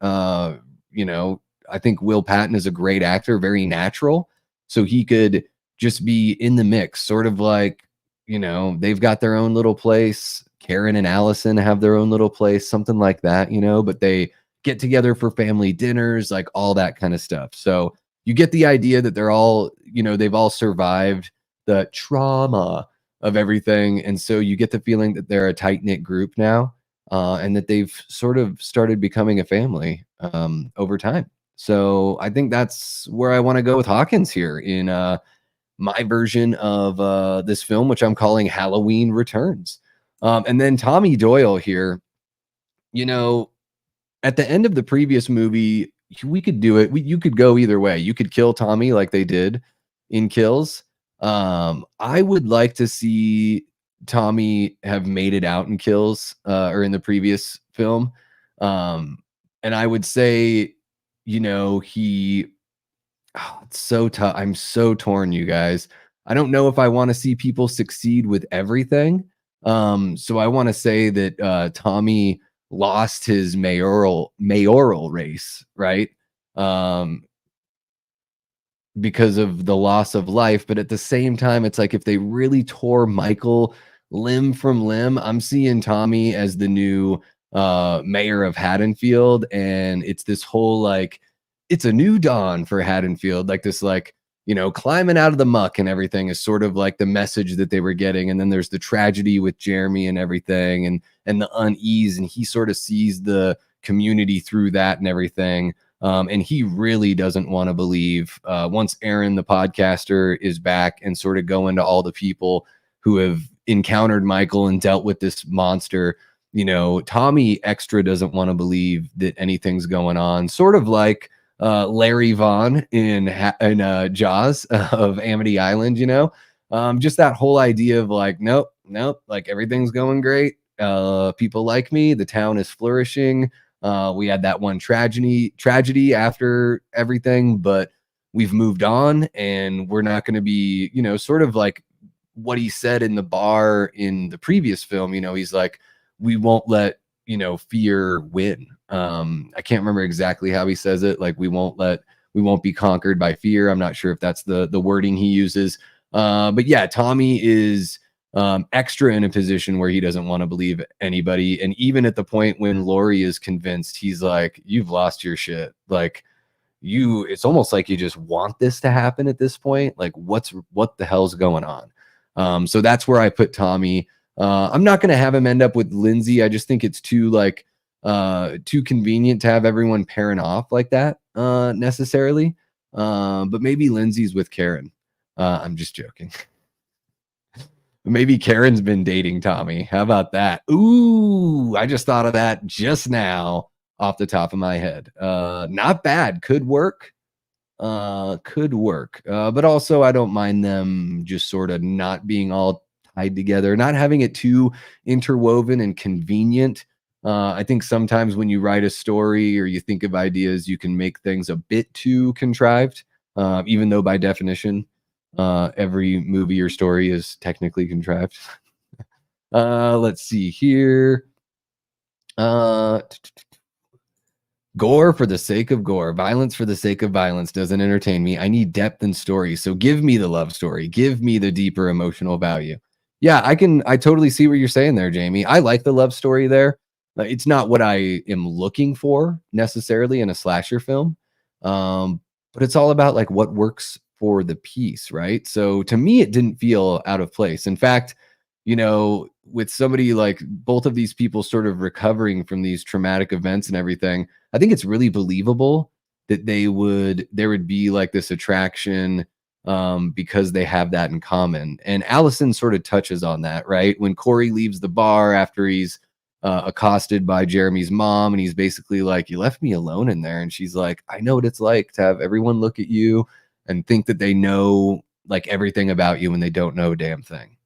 I think Will Patton is a great actor, very natural. So he could just be in the mix, sort of like, they've got their own little place. Karen and Allison have their own little place, something like that, but they get together for family dinners, like all that kind of stuff. So you get the idea that they're all, they've all survived the trauma of everything. And so you get the feeling that they're a tight-knit group now, and that they've sort of started becoming a family over time. So I think that's where I want to go with Hawkins here in my version of this film, which I'm calling Halloween Returns. And then Tommy Doyle here, at the end of the previous movie, we could do it. You could go either way. You could kill Tommy like they did in Kills. I would like to see Tommy have made it out in Kills, or in the previous film. And I would say, it's so tough. I'm so torn, you guys. I don't know if I want to see people succeed with everything. So I want to say that Tommy lost his mayoral race, right? Because of the loss of life. But at the same time, it's like if they really tore Michael limb from limb, I'm seeing Tommy as the new mayor of Haddonfield. And it's this whole, like, it's a new dawn for Haddonfield, like this, like, climbing out of the muck and everything is sort of like the message that they were getting. And then there's the tragedy with Jeremy and everything, and the unease, and he sort of sees the community through that and everything. And he really doesn't want to believe, once Aaron, the podcaster, is back and sort of go into all the people who have encountered Michael and dealt with this monster. Tommy extra doesn't want to believe that anything's going on. Sort of like Larry Vaughn in Jaws of Amity Island, just that whole idea of like, nope, like everything's going great. People like me. The town is flourishing. We had that one tragedy after everything, but we've moved on, and we're not going to be, sort of like what he said in the bar in the previous film. He's like, we won't let, fear win. I can't remember exactly how he says it. Like, we won't be conquered by fear. I'm not sure if that's the wording he uses. But yeah, Tommy is extra in a position where he doesn't want to believe anybody. And even at the point when Laurie is convinced, he's like, you've lost your shit. Like, it's almost like you just want this to happen at this point. Like, what the hell's going on? So that's where I put Tommy. I'm not going to have him end up with Lindsay. I just think it's too convenient to have everyone pairing off like that necessarily. But maybe Lindsay's with Karen. I'm just joking. Maybe Karen's been dating Tommy. How about that? Ooh, I just thought of that just now off the top of my head. Not bad. Could work. But also I don't mind them just sort of not being all tied together, not having it too interwoven and convenient. I think sometimes when you write a story or you think of ideas, you can make things a bit too contrived, even though by definition, every movie or story is technically contrived. Let's see here. Gore for the sake of gore, violence for the sake of violence doesn't entertain me. I need depth and story. So give me the love story. Give me the deeper emotional value. Yeah, I totally see what you're saying there, Jamie. I like the love story there. It's not what I am looking for necessarily in a slasher film. But it's all about like what works for the piece, right? So to me, it didn't feel out of place. In fact, with somebody like both of these people sort of recovering from these traumatic events and everything, I think it's really believable that there would be like this attraction because they have that in common. And Allison sort of touches on that, right? When Corey leaves the bar after he's accosted by Jeremy's mom, and he's basically like, you left me alone in there. And she's like, I know what it's like to have everyone look at you and think that they know like everything about you when they don't know a damn thing,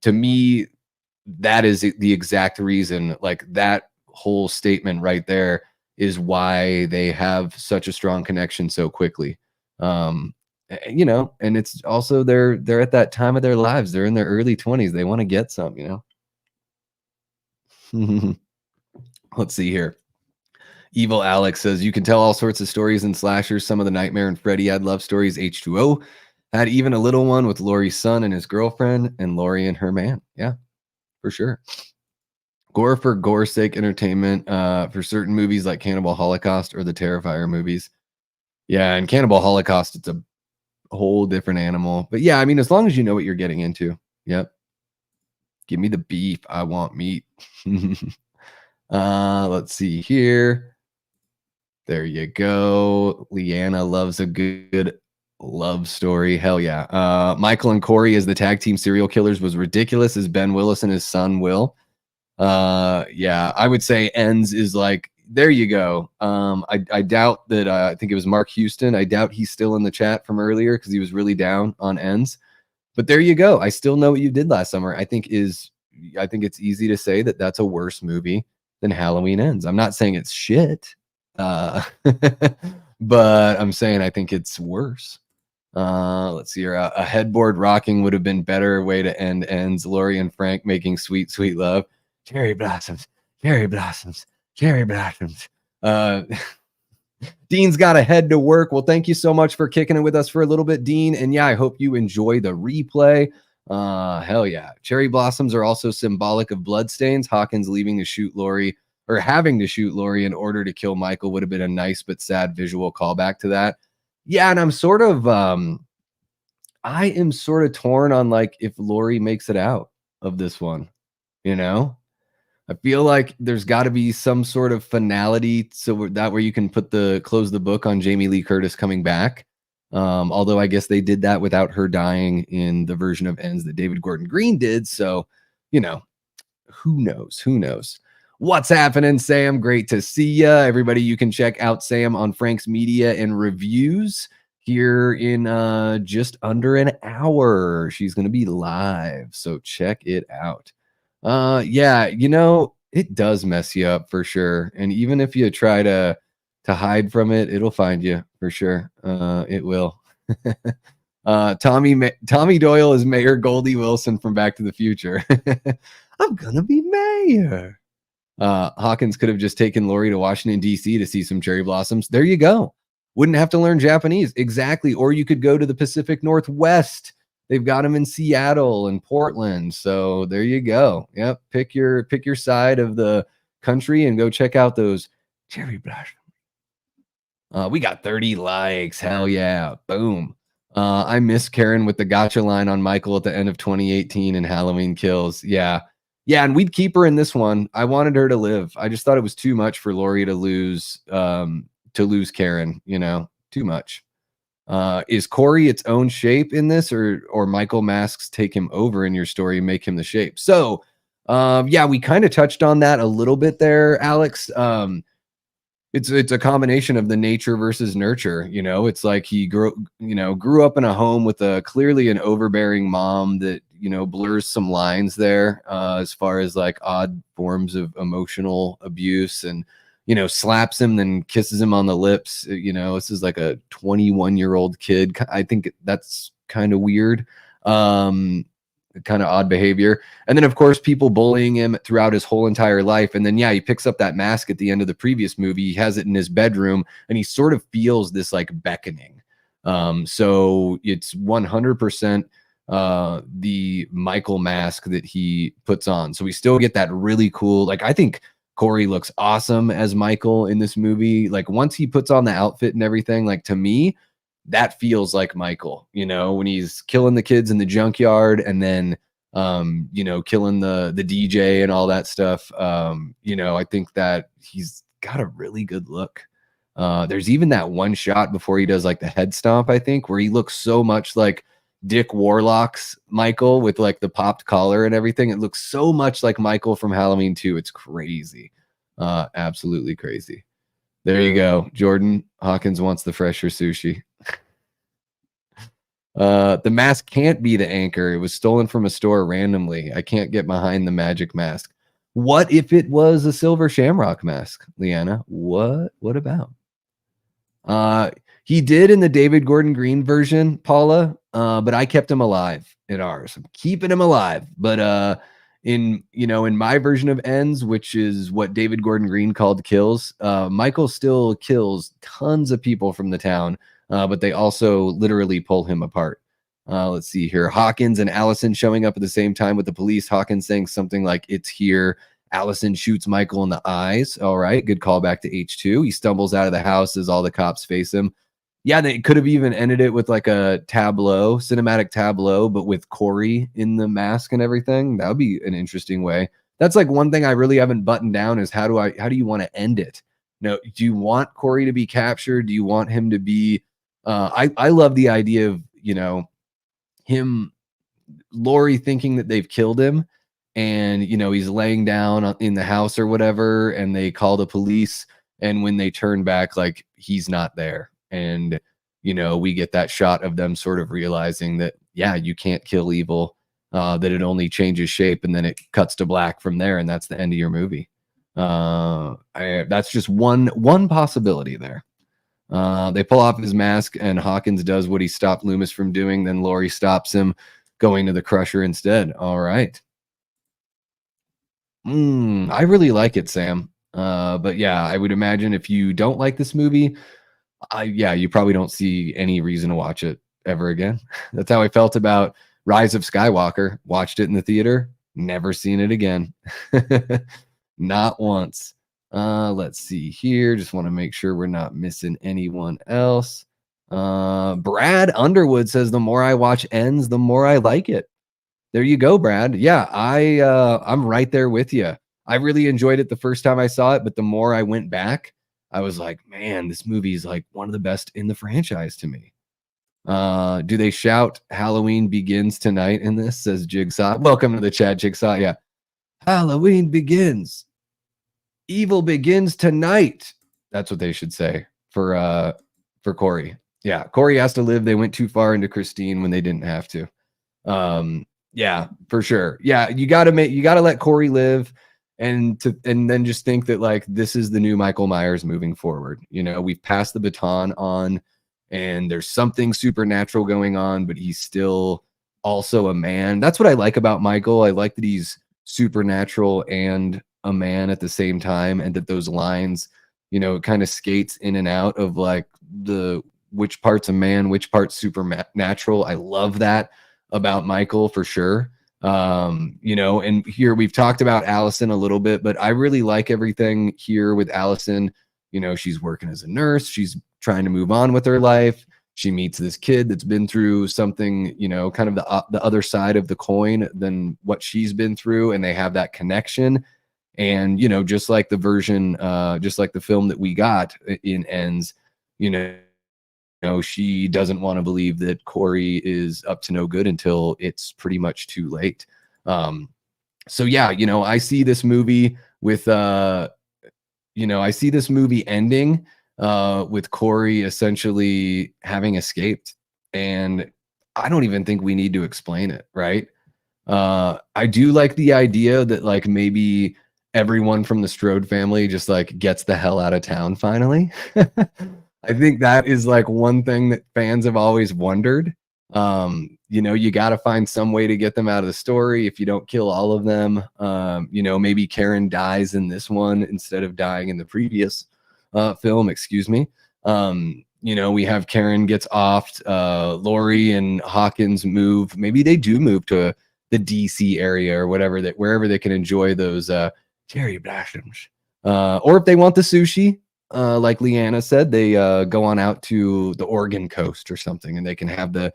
to me, that is the exact reason, like that whole statement right there is why they have such a strong connection so quickly. And it's also they're at that time of their lives. They're in their early 20s. They want to get some, Let's see here. Evil Alex says, you can tell all sorts of stories in slashers. Some of the Nightmare and Freddy had love stories. H2O had even a little one with Laurie's son and his girlfriend, and Laurie and her man. Yeah, for sure. Gore for gore's sake entertainment, for certain movies like Cannibal Holocaust or the Terrifier movies. Yeah, and Cannibal Holocaust, it's a whole different animal. But yeah, I mean, as long as you know what you're getting into. Yep. Give me the beef. I want meat. Let's see here. There you go. Leanna loves a good love story. Hell yeah. Michael and Corey as the tag team serial killers was ridiculous as Ben Willis and his son Will. Yeah, I would say Ends is like, there you go. I doubt that, I think it was Mark Houston. I doubt he's still in the chat from earlier because he was really down on Ends. But there you go. I still know what you did last summer. I think it's easy to say that that's a worse movie than Halloween Ends. I'm not saying it's shit. But I'm saying I think it's worse. Let's see here. A headboard rocking would have been better way to end Ends. Laurie and Frank making sweet, sweet love. Cherry blossoms, cherry blossoms, cherry blossoms. Dean's got to head to work. Well, thank you so much for kicking it with us for a little bit, Dean. And yeah, I hope you enjoy the replay. Hell yeah. Cherry blossoms are also symbolic of bloodstains. Hawkins leaving to shoot Laurie, or having to shoot Laurie in order to kill Michael, would have been a nice but sad visual callback to that. Yeah, and I am sort of torn on like if Lori makes it out of this one, you know? I feel like there's got to be some sort of finality so that where you can close the book on Jamie Lee Curtis coming back. Although I guess they did that without her dying in the version of ends that David Gordon Green did. So, you know, who knows? Who knows? What's happening, Sam? Great to see you. Everybody, you can check out Sam on Frank's Media and Reviews here in just under an hour. She's going to be live. So check it out. Yeah, it does mess you up for sure. And even if you try to hide from it, it'll find you for sure. It will. Tommy Doyle is Mayor Goldie Wilson from Back to the Future. I'm gonna be mayor. Hawkins could have just taken Lori to Washington, D.C. to see some cherry blossoms. There you go. Wouldn't have to learn Japanese. Exactly. Or you could go to the Pacific Northwest. They've got them in Seattle and Portland. So there you go. Yep. Pick your side of the country and go check out those cherry blossoms. We got 30 likes. Hell yeah. Boom. I miss Karen with the gotcha line on Michael at the end of 2018 and Halloween Kills. Yeah. Yeah, and we'd keep her in this one. I wanted her to live. I just thought it was too much for Lori to lose Karen, too much. Is Corey its own shape in this, or Michael masks take him over in your story, make him the shape? So yeah, we kind of touched on that a little bit there, Alex. It's a combination of the nature versus nurture. It's like he grew up in a home with a clearly an overbearing mom that blurs some lines there as far as like odd forms of emotional abuse, and slaps him then kisses him on the lips. This is like a 21-year-old kid. I think that's kind of weird. Kind of odd behavior. And then, of course, people bullying him throughout his whole entire life. And then, yeah, he picks up that mask at the end of the previous movie. He has it in his bedroom, and he sort of feels this like beckoning. So it's 100% the Michael mask that he puts on. So we still get that really cool, like, I think Corey looks awesome as Michael in this movie. Like, once he puts on the outfit and everything, like, to me, that feels like Michael, when he's killing the kids in the junkyard and then killing the DJ and all that stuff. I think that he's got a really good look. There's even that one shot before he does like the head stomp, I think, where he looks so much like Dick Warlock's Michael with like the popped collar and everything. It looks so much like Michael from Halloween 2. It's crazy. Absolutely crazy. There you go. Jordan Hawkins wants the fresher sushi. The mask can't be the anchor. It was stolen from a store randomly. I can't get behind the magic mask. What if it was a silver shamrock mask, Leanna? What about? He did in the David Gordon Green version, Paula, but I kept him alive in ours. I'm keeping him alive. But in my version of ends, which is what David Gordon Green called kills, Michael still kills tons of people from the town, but they also literally pull him apart. Let's see here. Hawkins and Allison showing up at the same time with the police. Hawkins saying something like, "It's here." Allison shoots Michael in the eyes. All right, good callback to H2. He stumbles out of the house as all the cops face him. Yeah, they could have even ended it with like a cinematic tableau, but with Corey in the mask and everything. That would be an interesting way. That's like one thing I really haven't buttoned down is how do you want to end it? Do you want Corey to be captured? Do you want him to be I love the idea of, him, Lori thinking that they've killed him, and he's laying down in the house or whatever, and they call the police, and when they turn back, like, he's not there, and we get that shot of them sort of realizing that, yeah, you can't kill evil, that it only changes shape, and then it cuts to black from there, and that's the end of your movie. That's just one possibility there. They pull off his mask, and Hawkins does what he stopped Loomis from doing. Then Lori stops him, going to the Crusher instead. All right. I really like it, Sam. But yeah, I would imagine if you don't like this movie, you probably don't see any reason to watch it ever again. That's how I felt about Rise of Skywalker. Watched it in the theater, never seen it again. Not once. Let's see here. Just want to make sure we're not missing anyone else. Brad Underwood says the more I watch Ends, the more I like it. There you go, Brad. Yeah, I'm right there with you. I really enjoyed it the first time I saw it, but the more I went back, I was like, man, this movie is like one of the best in the franchise to me. Do they shout Halloween begins tonight in this? Says Jigsaw. Welcome to the chat, Jigsaw. Yeah. Halloween begins. Evil begins tonight. That's what they should say for Corey. Yeah, Corey has to live. They went too far into Christine when they didn't have to. Yeah, for sure. Yeah, you gotta let Corey live and then just think that like this is the new Michael Myers moving forward. You know, we've passed the baton on and there's something supernatural going on, but he's still also a man. That's what I like about Michael. I like that he's supernatural and a man at the same time, and that those lines, you know, kind of skates in and out of like the which part's a man, which part's supernatural. I love that about Michael for sure. You know, and here we've talked about Allison a little bit, but I really like everything here with Allison. You know, she's working as a nurse, she's trying to move on with her life. She meets this kid that's been through something, you know, kind of the other side of the coin than what she's been through, and they have that connection. And you know, just like the version, just like the film that we got in Ends, you know, she doesn't want to believe that Corey is up to no good until it's pretty much too late. So yeah, you know, I see this movie with you know, I see this movie ending with Corey essentially having escaped. And I don't even think we need to explain it, right? I do like the idea that like maybe everyone from the Strode family just like gets the hell out of town finally. I think that is like one thing that fans have always wondered. You know, you got to find some way to get them out of the story if you don't kill all of them. You know, maybe Karen dies in this one instead of dying in the previous film, excuse me. You know, we have Karen gets offed, Laurie and Hawkins move. Maybe they do move to the DC area or whatever, that wherever they can enjoy those cherry blossoms. Or if they want the sushi, like Leanna said, they go on out to the Oregon coast or something, and they can have the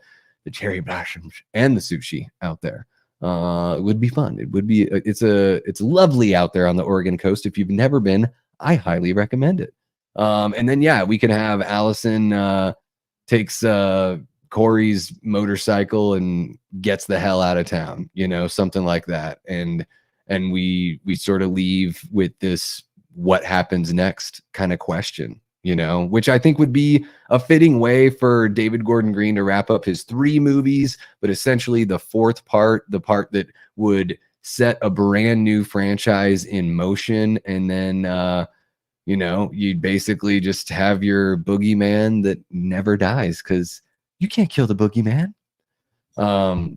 cherry blossoms and the sushi out there. It would be fun. It would be. It's lovely out there on the Oregon coast. If you've never been, I highly recommend it. And then yeah, we can have Allison takes Corey's motorcycle and gets the hell out of town. You know, something like that. And we sort of leave with this what happens next kind of question, you know, which I think would be a fitting way for David Gordon Green to wrap up his 3 movies, but essentially the fourth part, the part that would set a brand new franchise in motion. And then, you know, you'd basically just have your boogeyman that never dies because you can't kill the boogeyman.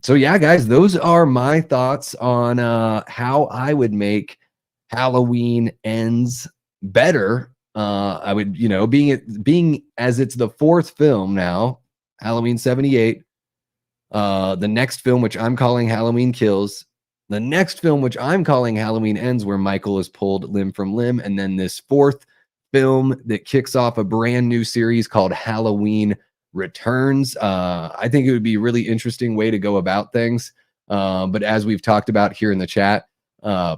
So yeah, guys, those are my thoughts on how I would make Halloween Ends better. I would, you know, being as it's the 4th film now, Halloween 78, the next film, which I'm calling Halloween Kills, the next film, which I'm calling Halloween Ends, where Michael is pulled limb from limb, and then this 4th film that kicks off a brand new series called Halloween Returns. I think it would be a really interesting way to go about things. But as we've talked about here in the chat,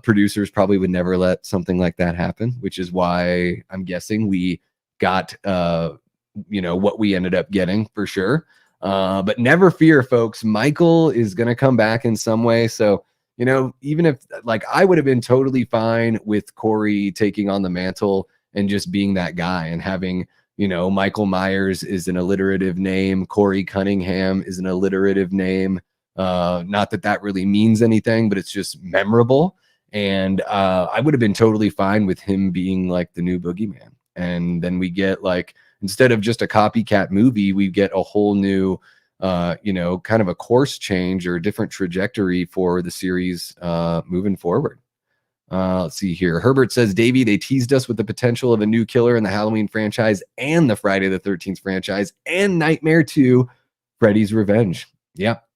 producers probably would never let something like that happen, which is why I'm guessing we got, you know, what we ended up getting for sure. But never fear, folks. Michael is going to come back in some way. So, you know, even if like I would have been totally fine with Corey taking on the mantle and just being that guy and having, you know, Michael Myers is an alliterative name. Corey Cunningham is an alliterative name. Not that that really means anything, but it's just memorable. And I would have been totally fine with him being like the new boogeyman. And then we get like, instead of just a copycat movie, we get a whole new, you know, kind of a course change or a different trajectory for the series moving forward. Let's see here. Herbert says, Davey, they teased us with the potential of a new killer in the Halloween franchise and the Friday the 13th franchise and Nightmare 2, Freddy's Revenge. Yep,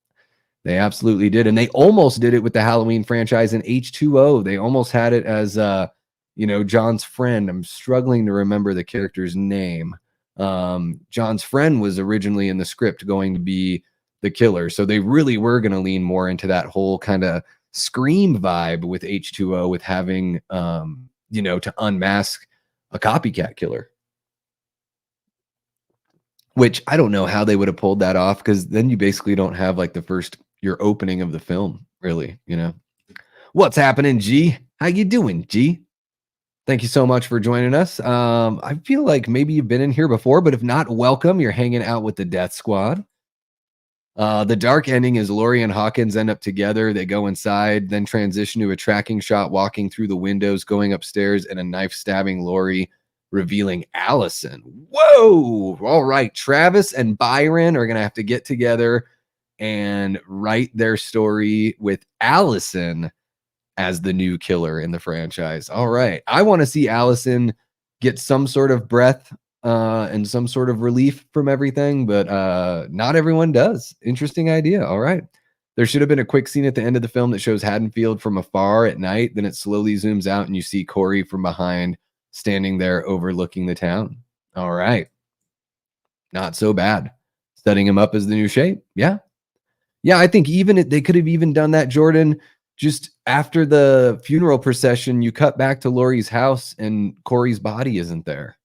they absolutely did. And they almost did it with the Halloween franchise in H2O. They almost had it as, you know, John's friend. I'm struggling to remember the character's name. John's friend was originally in the script going to be the killer. So they really were going to lean more into that whole kind of Scream vibe with H2O, with having, to unmask a copycat killer, which I don't know how they would have pulled that off, because then you basically don't have like your opening of the film, really. What's happening, G? How you doing, G? Thank you so much for joining us. I feel like maybe you've been in here before, but if not, welcome. You're hanging out with the Death Squad. The dark ending is Laurie and Hawkins end up together. They go inside, then transition to a tracking shot walking through the windows, going upstairs, and a knife stabbing Laurie, revealing Allison. Whoa! All right, Travis and Byron are going to have to get together and write their story with Allison as the new killer in the franchise. All right. I want to see Allison get some sort of breath and some sort of relief from everything, but not everyone does. Interesting idea. All right. There should have been a quick scene at the end of the film that shows Haddonfield from afar at night. Then it slowly zooms out and you see Corey from behind standing there overlooking the town. All right. Not so bad. Setting him up as the new shape. Yeah. Yeah, I think they could have even done that, Jordan. Just after the funeral procession, you cut back to Laurie's house and Corey's body isn't there.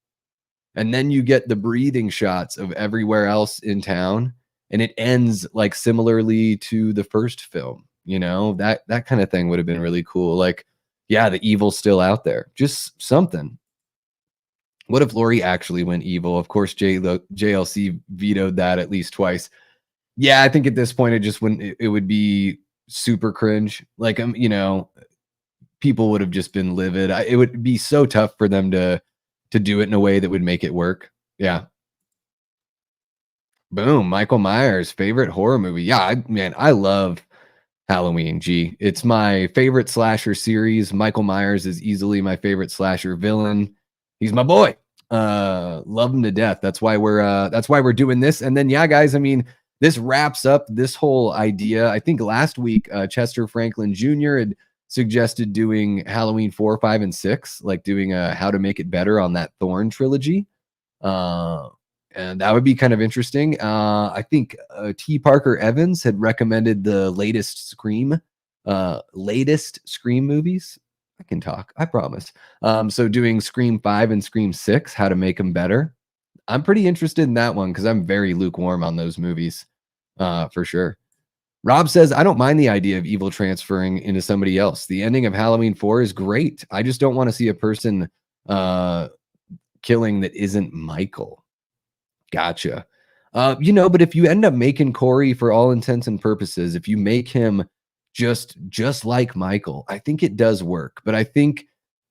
And then you get the breathing shots of everywhere else in town. And it ends like similarly to the first film. That kind of thing would have been really cool. Like, yeah, the evil's still out there. Just something. What if Laurie actually went evil? Of course, JLC vetoed that at least twice. Yeah, I think at this point it just wouldn't. It would be super cringe. Like, people would have just been livid. It would be so tough for them to do it in a way that would make it work. Yeah. Boom. Michael Myers, favorite horror movie. Yeah, man, I love Halloween. G. It's my favorite slasher series. Michael Myers is easily my favorite slasher villain. He's my boy. Love him to death. That's why we're doing this. And then, yeah, guys, I mean, this wraps up this whole idea. I think last week, Chester Franklin Jr. had suggested doing Halloween 4, 5, and 6, like doing a How to Make It Better on that Thorn trilogy. And that would be kind of interesting. I think T. Parker Evans had recommended the latest Scream movies. I can talk, I promise. So doing Scream 5 and Scream 6, how to make them better. I'm pretty interested in that one because I'm very lukewarm on those movies, for sure. Rob says, I don't mind the idea of evil transferring into somebody else. The ending of Halloween 4 is great. I just don't want to see a person killing that isn't Michael. Gotcha. But if you end up making Corey, for all intents and purposes, if you make him just like Michael, I think it does work. But I think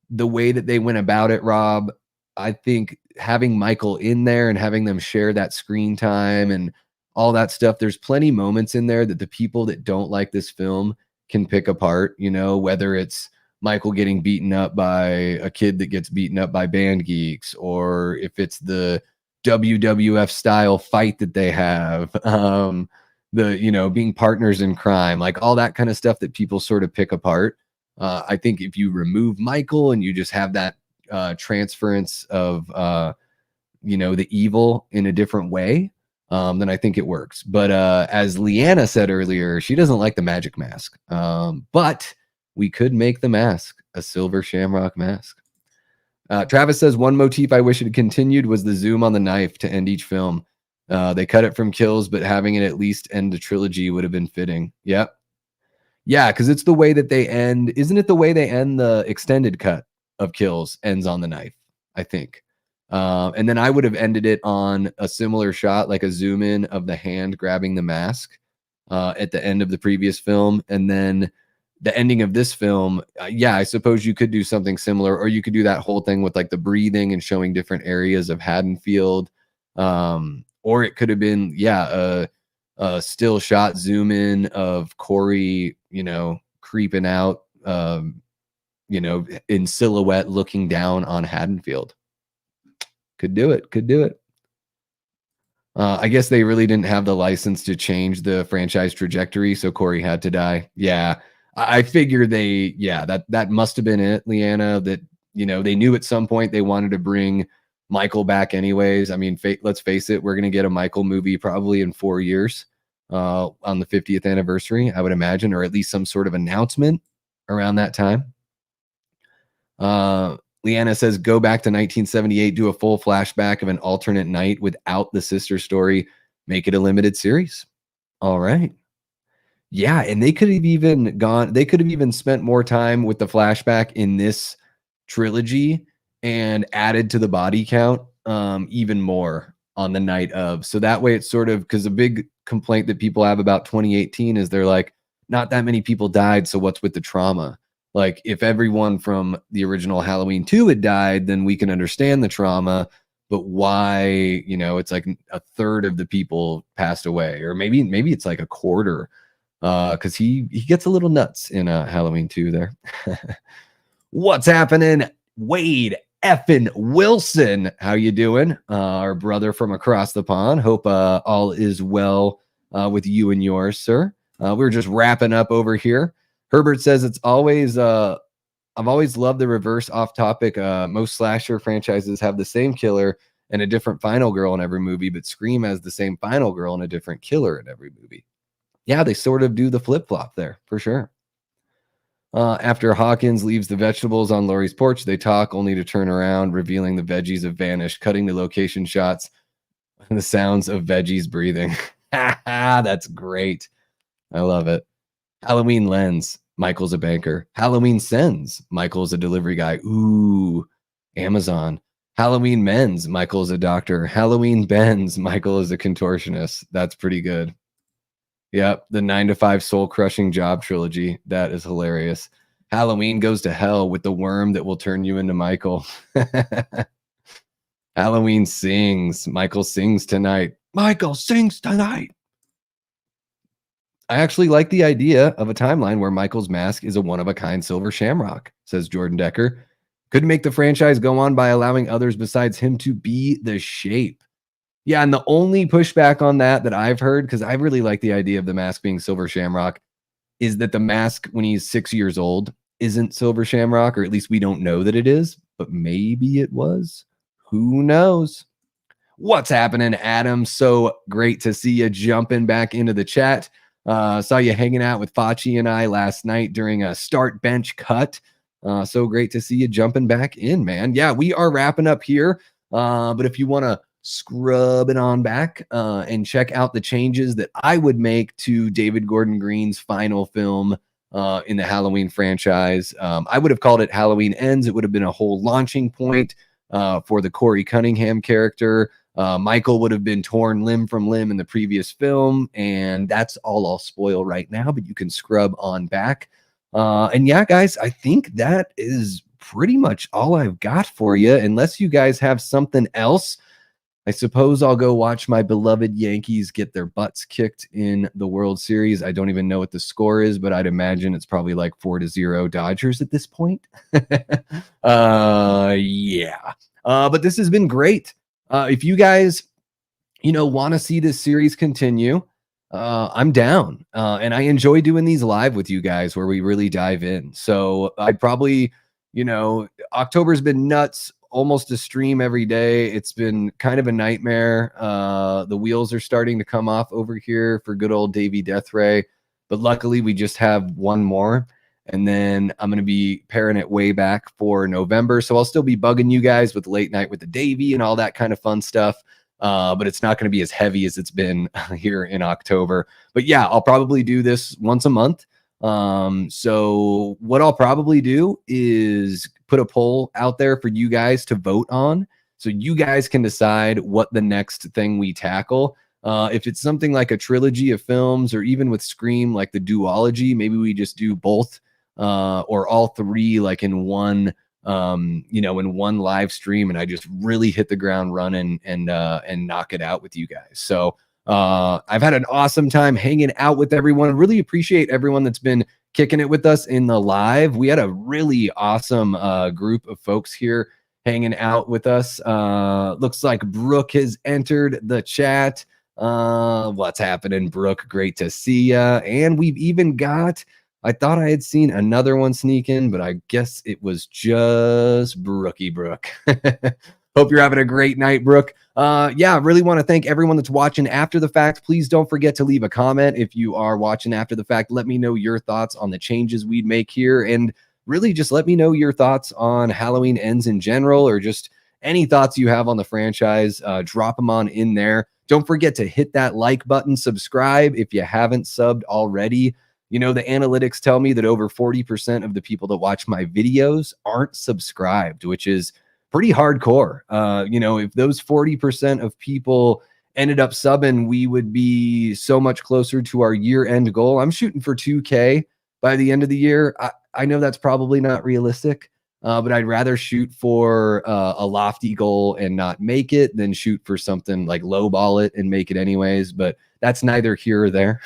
the way that they went about it, Rob, I think having Michael in there and having them share that screen time and all that stuff, there's plenty moments in there that the people that don't like this film can pick apart, whether it's Michael getting beaten up by a kid that gets beaten up by band geeks, or if it's the WWF style fight that they have, being partners in crime, like all that kind of stuff that people sort of pick apart. I think if you remove Michael and you just have that transference of, the evil in a different way, then I think it works. But as Leanna said earlier, she doesn't like the magic mask. But we could make the mask a silver shamrock mask. Travis says, one motif I wish it had continued was the zoom on the knife to end each film. They cut it from Kills, but having it at least end the trilogy would have been fitting. Yep. Yeah, because it's the way that they end. Isn't it the way they end the extended cut of Kills ends on the knife, I think. And then I would have ended it on a similar shot, like a zoom in of the hand grabbing the mask at the end of the previous film. And then the ending of this film, I suppose you could do something similar, or you could do that whole thing with like the breathing and showing different areas of Haddonfield. Or it could have been, a still shot zoom in of Corey, creeping out, in silhouette looking down on Haddonfield. Could do it. I guess they really didn't have the license to change the franchise trajectory, so Corey had to die. Yeah. I figure that must have been it, Leanna, that, they knew at some point they wanted to bring Michael back anyways. I mean, let's face it, we're going to get a Michael movie probably in 4 years on the 50th anniversary, I would imagine, or at least some sort of announcement around that time. Leanna says, go back to 1978, do a full flashback of an alternate night without the sister story, make it a limited series. All right. Yeah, and they could have even spent more time with the flashback in this trilogy and added to the body count even more on the night of. So that way it's sort of, because a big complaint that people have about 2018 is they're like, not that many people died, so what's with the trauma? Like, if everyone from the original Halloween 2 had died, then we can understand the trauma, but why, it's like a third of the people passed away, or maybe it's like a quarter, because he gets a little nuts in Halloween 2 there. What's happening, Wade effin Wilson? How you doing? Our brother from across the pond. Hope all is well with you and yours, sir. We're just wrapping up over here. Herbert says it's always I've always loved the reverse off topic. Most slasher franchises have the same killer and a different final girl in every movie, but Scream has the same final girl and a different killer in every movie. Yeah, they sort of do the flip-flop there for sure. After Hawkins leaves the vegetables on Laurie's porch, they talk only to turn around, revealing the veggies have vanished, cutting to location shots and the sounds of veggies breathing. That's great. I love it. Halloween Lens, Michael's a banker. Halloween Sends, Michael's a delivery guy. Ooh, Amazon. Halloween Men's, Michael's a doctor. Halloween Ben's, Michael is a contortionist. That's pretty good. Yep, the 9 to 5 soul crushing job trilogy. That is hilarious. Halloween Goes to Hell with the worm that will turn you into Michael. Halloween Sings, Michael sings tonight. Michael sings tonight. I actually like the idea of a timeline where Michael's mask is a one-of-a-kind silver shamrock, says Jordan Decker. Could make the franchise go on by allowing others besides him to be the shape. Yeah, and the only pushback on that I've heard, because I really like the idea of the mask being silver shamrock, is that the mask when he's 6 years old isn't silver shamrock, or at least we don't know that it is, but maybe it was. Who knows? What's happening, Adam? So great to see you jumping back into the chat. Saw you hanging out with Fachi and I last night during a start bench cut. So great to see you jumping back in, man. Yeah, we are wrapping up here. But if you want to scrub it on back and check out the changes that I would make to David Gordon Green's final film in the Halloween franchise, I would have called it Halloween Ends. It would have been a whole launching point for the Corey Cunningham character. Michael would have been torn limb from limb in the previous film, and that's all I'll spoil right now, but you can scrub on back. And yeah, guys, I think that is pretty much all I've got for you. Unless you guys have something else, I suppose I'll go watch my beloved Yankees get their butts kicked in the World Series. I don't even know what the score is, but I'd imagine it's probably like 4-0 Dodgers at this point. Yeah. But this has been great. If you guys, want to see this series continue, I'm down. And I enjoy doing these live with you guys where we really dive in. So I'd probably, October's been nuts, almost a stream every day. It's been kind of a nightmare. The wheels are starting to come off over here for good old Davey Deathray. But luckily we just have one more. And then I'm going to be pairing it way back for November. So I'll still be bugging you guys with Late Night with the Davey and all that kind of fun stuff. But it's not going to be as heavy as it's been here in October. But yeah, I'll probably do this once a month. So what I'll probably do is put a poll out there for you guys to vote on. So you guys can decide what the next thing we tackle. If it's something like a trilogy of films, or even with Scream, like the duology, maybe we just do both. Or all three, like in one, in one live stream, and I just really hit the ground running and knock it out with you guys. So I've had an awesome time hanging out with everyone. Really appreciate everyone that's been kicking it with us in the live. We had a really awesome group of folks here hanging out with us. Looks like Brooke has entered the chat. What's happening, Brooke? Great to see ya. And we've even got, I thought I had seen another one sneak in, but I guess it was just Brookie Brooke. Hope Hope you're having a great night, Brooke. Yeah, really want to thank everyone that's watching after the fact. Please don't forget to leave a comment if you are watching after the fact. Let me know your thoughts on the changes we'd make here, and really just let me know your thoughts on Halloween Ends in general, or just any thoughts you have on the franchise. Drop them on in there. Don't forget to hit that like button, subscribe if you haven't subbed already. You know, the analytics tell me that over 40% of the people that watch my videos aren't subscribed, which is pretty hardcore. You know, if those 40% of people ended up subbing, we would be so much closer to our year-end goal. I'm shooting for 2K by the end of the year. I know that's probably not realistic, but I'd rather shoot for a lofty goal and not make it than shoot for something like lowball it and make it anyways. But that's neither here or there.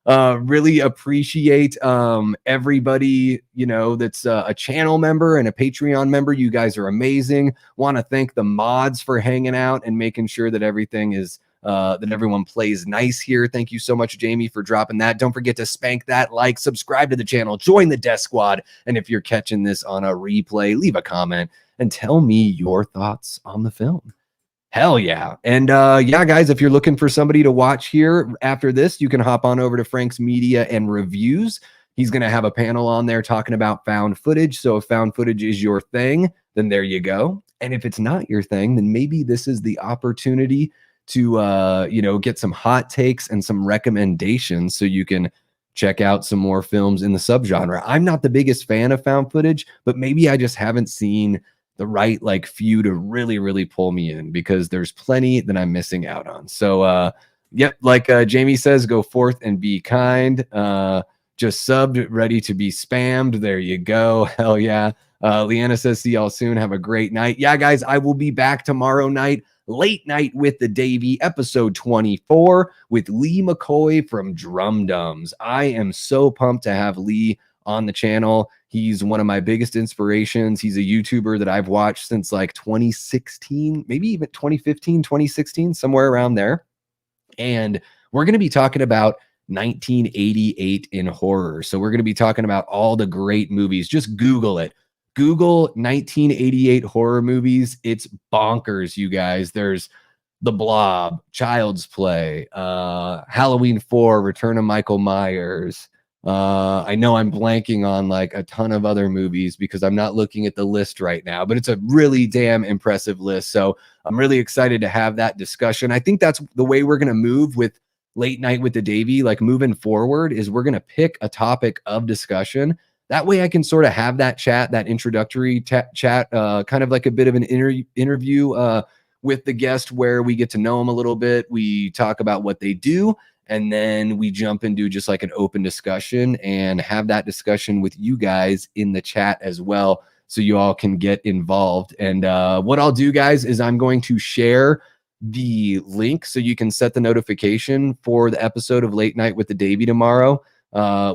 Really appreciate everybody, you know, that's a channel member and a Patreon member. You guys are amazing. Want to thank the mods for hanging out and making sure that everything is that everyone plays nice here. Thank you so much, Jamie, for dropping that. Don't forget to spank that like, subscribe to the channel, join the Death Squad, and if you're catching this on a replay, leave a comment and tell me your thoughts on the film. Hell yeah. And yeah, guys, if you're looking for somebody to watch here after this, you can hop on over to Frank's Media and Reviews. He's going to have a panel on there talking about found footage. So if found footage is your thing, then there you go. And if it's not your thing, then maybe this is the opportunity to, you know, get some hot takes and some recommendations so you can check out some more films in the subgenre. I'm not the biggest fan of found footage, but maybe I just haven't seen the right like few to really pull me in, because there's plenty that I'm missing out on. So yep, like Jamie says, go forth and be kind. Just subbed, ready to be spammed. There you go. Hell yeah. Leanna says, see y'all soon. Have a great night. Yeah, guys, I will be back tomorrow night, late night with the Davey, episode 24 with Lee McCoy from Drum Dums. I am so pumped to have Lee on the channel. He's one of my biggest inspirations. He's a YouTuber that I've watched since like 2016, maybe even 2015, 2016, somewhere around there. And we're going to be talking about 1988 in horror. So we're going to be talking about all the great movies. Just Google it. Google 1988 horror movies. It's bonkers, you guys. There's The Blob, Child's Play, Halloween 4, Return of Michael Myers. I know I'm blanking on like a ton of other movies because I'm not looking at the list right now, but it's a really damn impressive list. So I'm really excited to have that discussion. I think that's the way we're going to move with Late Night with the Davey. Like moving forward is we're going to pick a topic of discussion. That way I can sort of have that chat, that introductory chat, kind of like a bit of an interview with the guest where we get to know them a little bit. We talk about what they do, and then we jump into just like an open discussion and have that discussion with you guys in the chat as well, so you all can get involved. And what I'll do, guys, is I'm going to share the link so you can set the notification for the episode of Late Night with the Davey tomorrow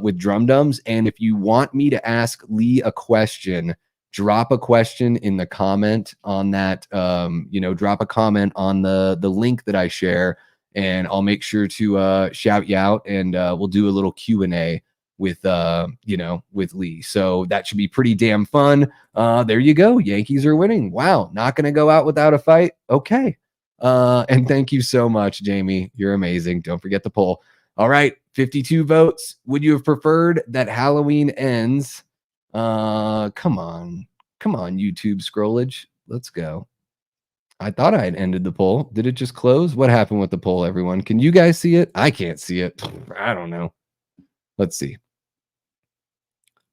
with Drum Dums. And if you want me to ask Lee a question, drop a question in the comment on that, you know, drop a comment on the link that I share, and I'll make sure to shout you out, and we'll do a little Q&A with, you know, with Lee. So that should be pretty damn fun. There you go. Yankees are winning. Wow. Not going to go out without a fight. Okay. And thank you so much, Jamie. You're amazing. Don't forget the poll. All right. 52 votes. Would you have preferred that Halloween ends? Come on, YouTube scrollage. Let's go. I thought I had ended the poll. Did it just close? What happened with the poll, everyone? Can you guys see it? I can't see it. I don't know. Let's see.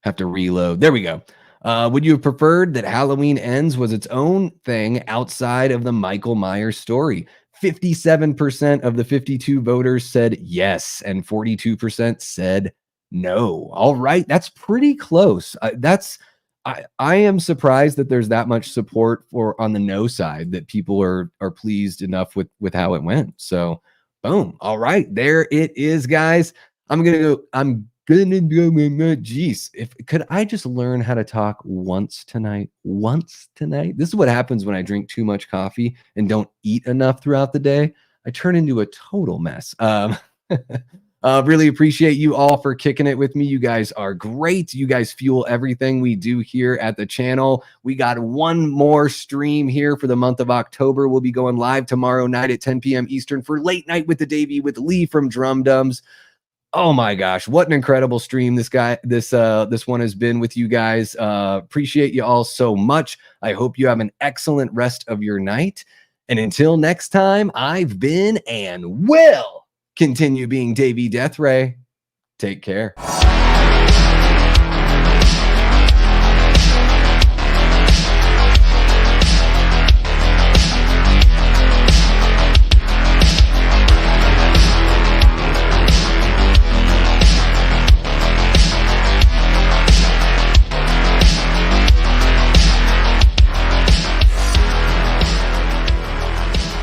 Have to reload. There we go. Would you have preferred that Halloween Ends was its own thing outside of the Michael Myers story? 57% of the 52 voters said yes, and 42% said no. All right, that's pretty close. I am surprised that there's that much support for on the no side, that people are pleased enough with how it went. So boom. All right, there it is, guys. I'm gonna go. Jeez, if could I just learn how to talk once tonight? Once tonight. This is what happens when I drink too much coffee and don't eat enough throughout the day. I turn into a total mess. Really appreciate you all for kicking it with me. You guys are great. You guys fuel everything we do here at the channel. We got one more stream here for the month of October. We'll be going live tomorrow night at 10 p.m. Eastern for Late Night with the Davey with Lee from Drum Dums. Oh my gosh, what an incredible stream this one has been with you guys. Appreciate you all so much. I hope you have an excellent rest of your night. And until next time, I've been and will continue being Davey Death Ray. Take care.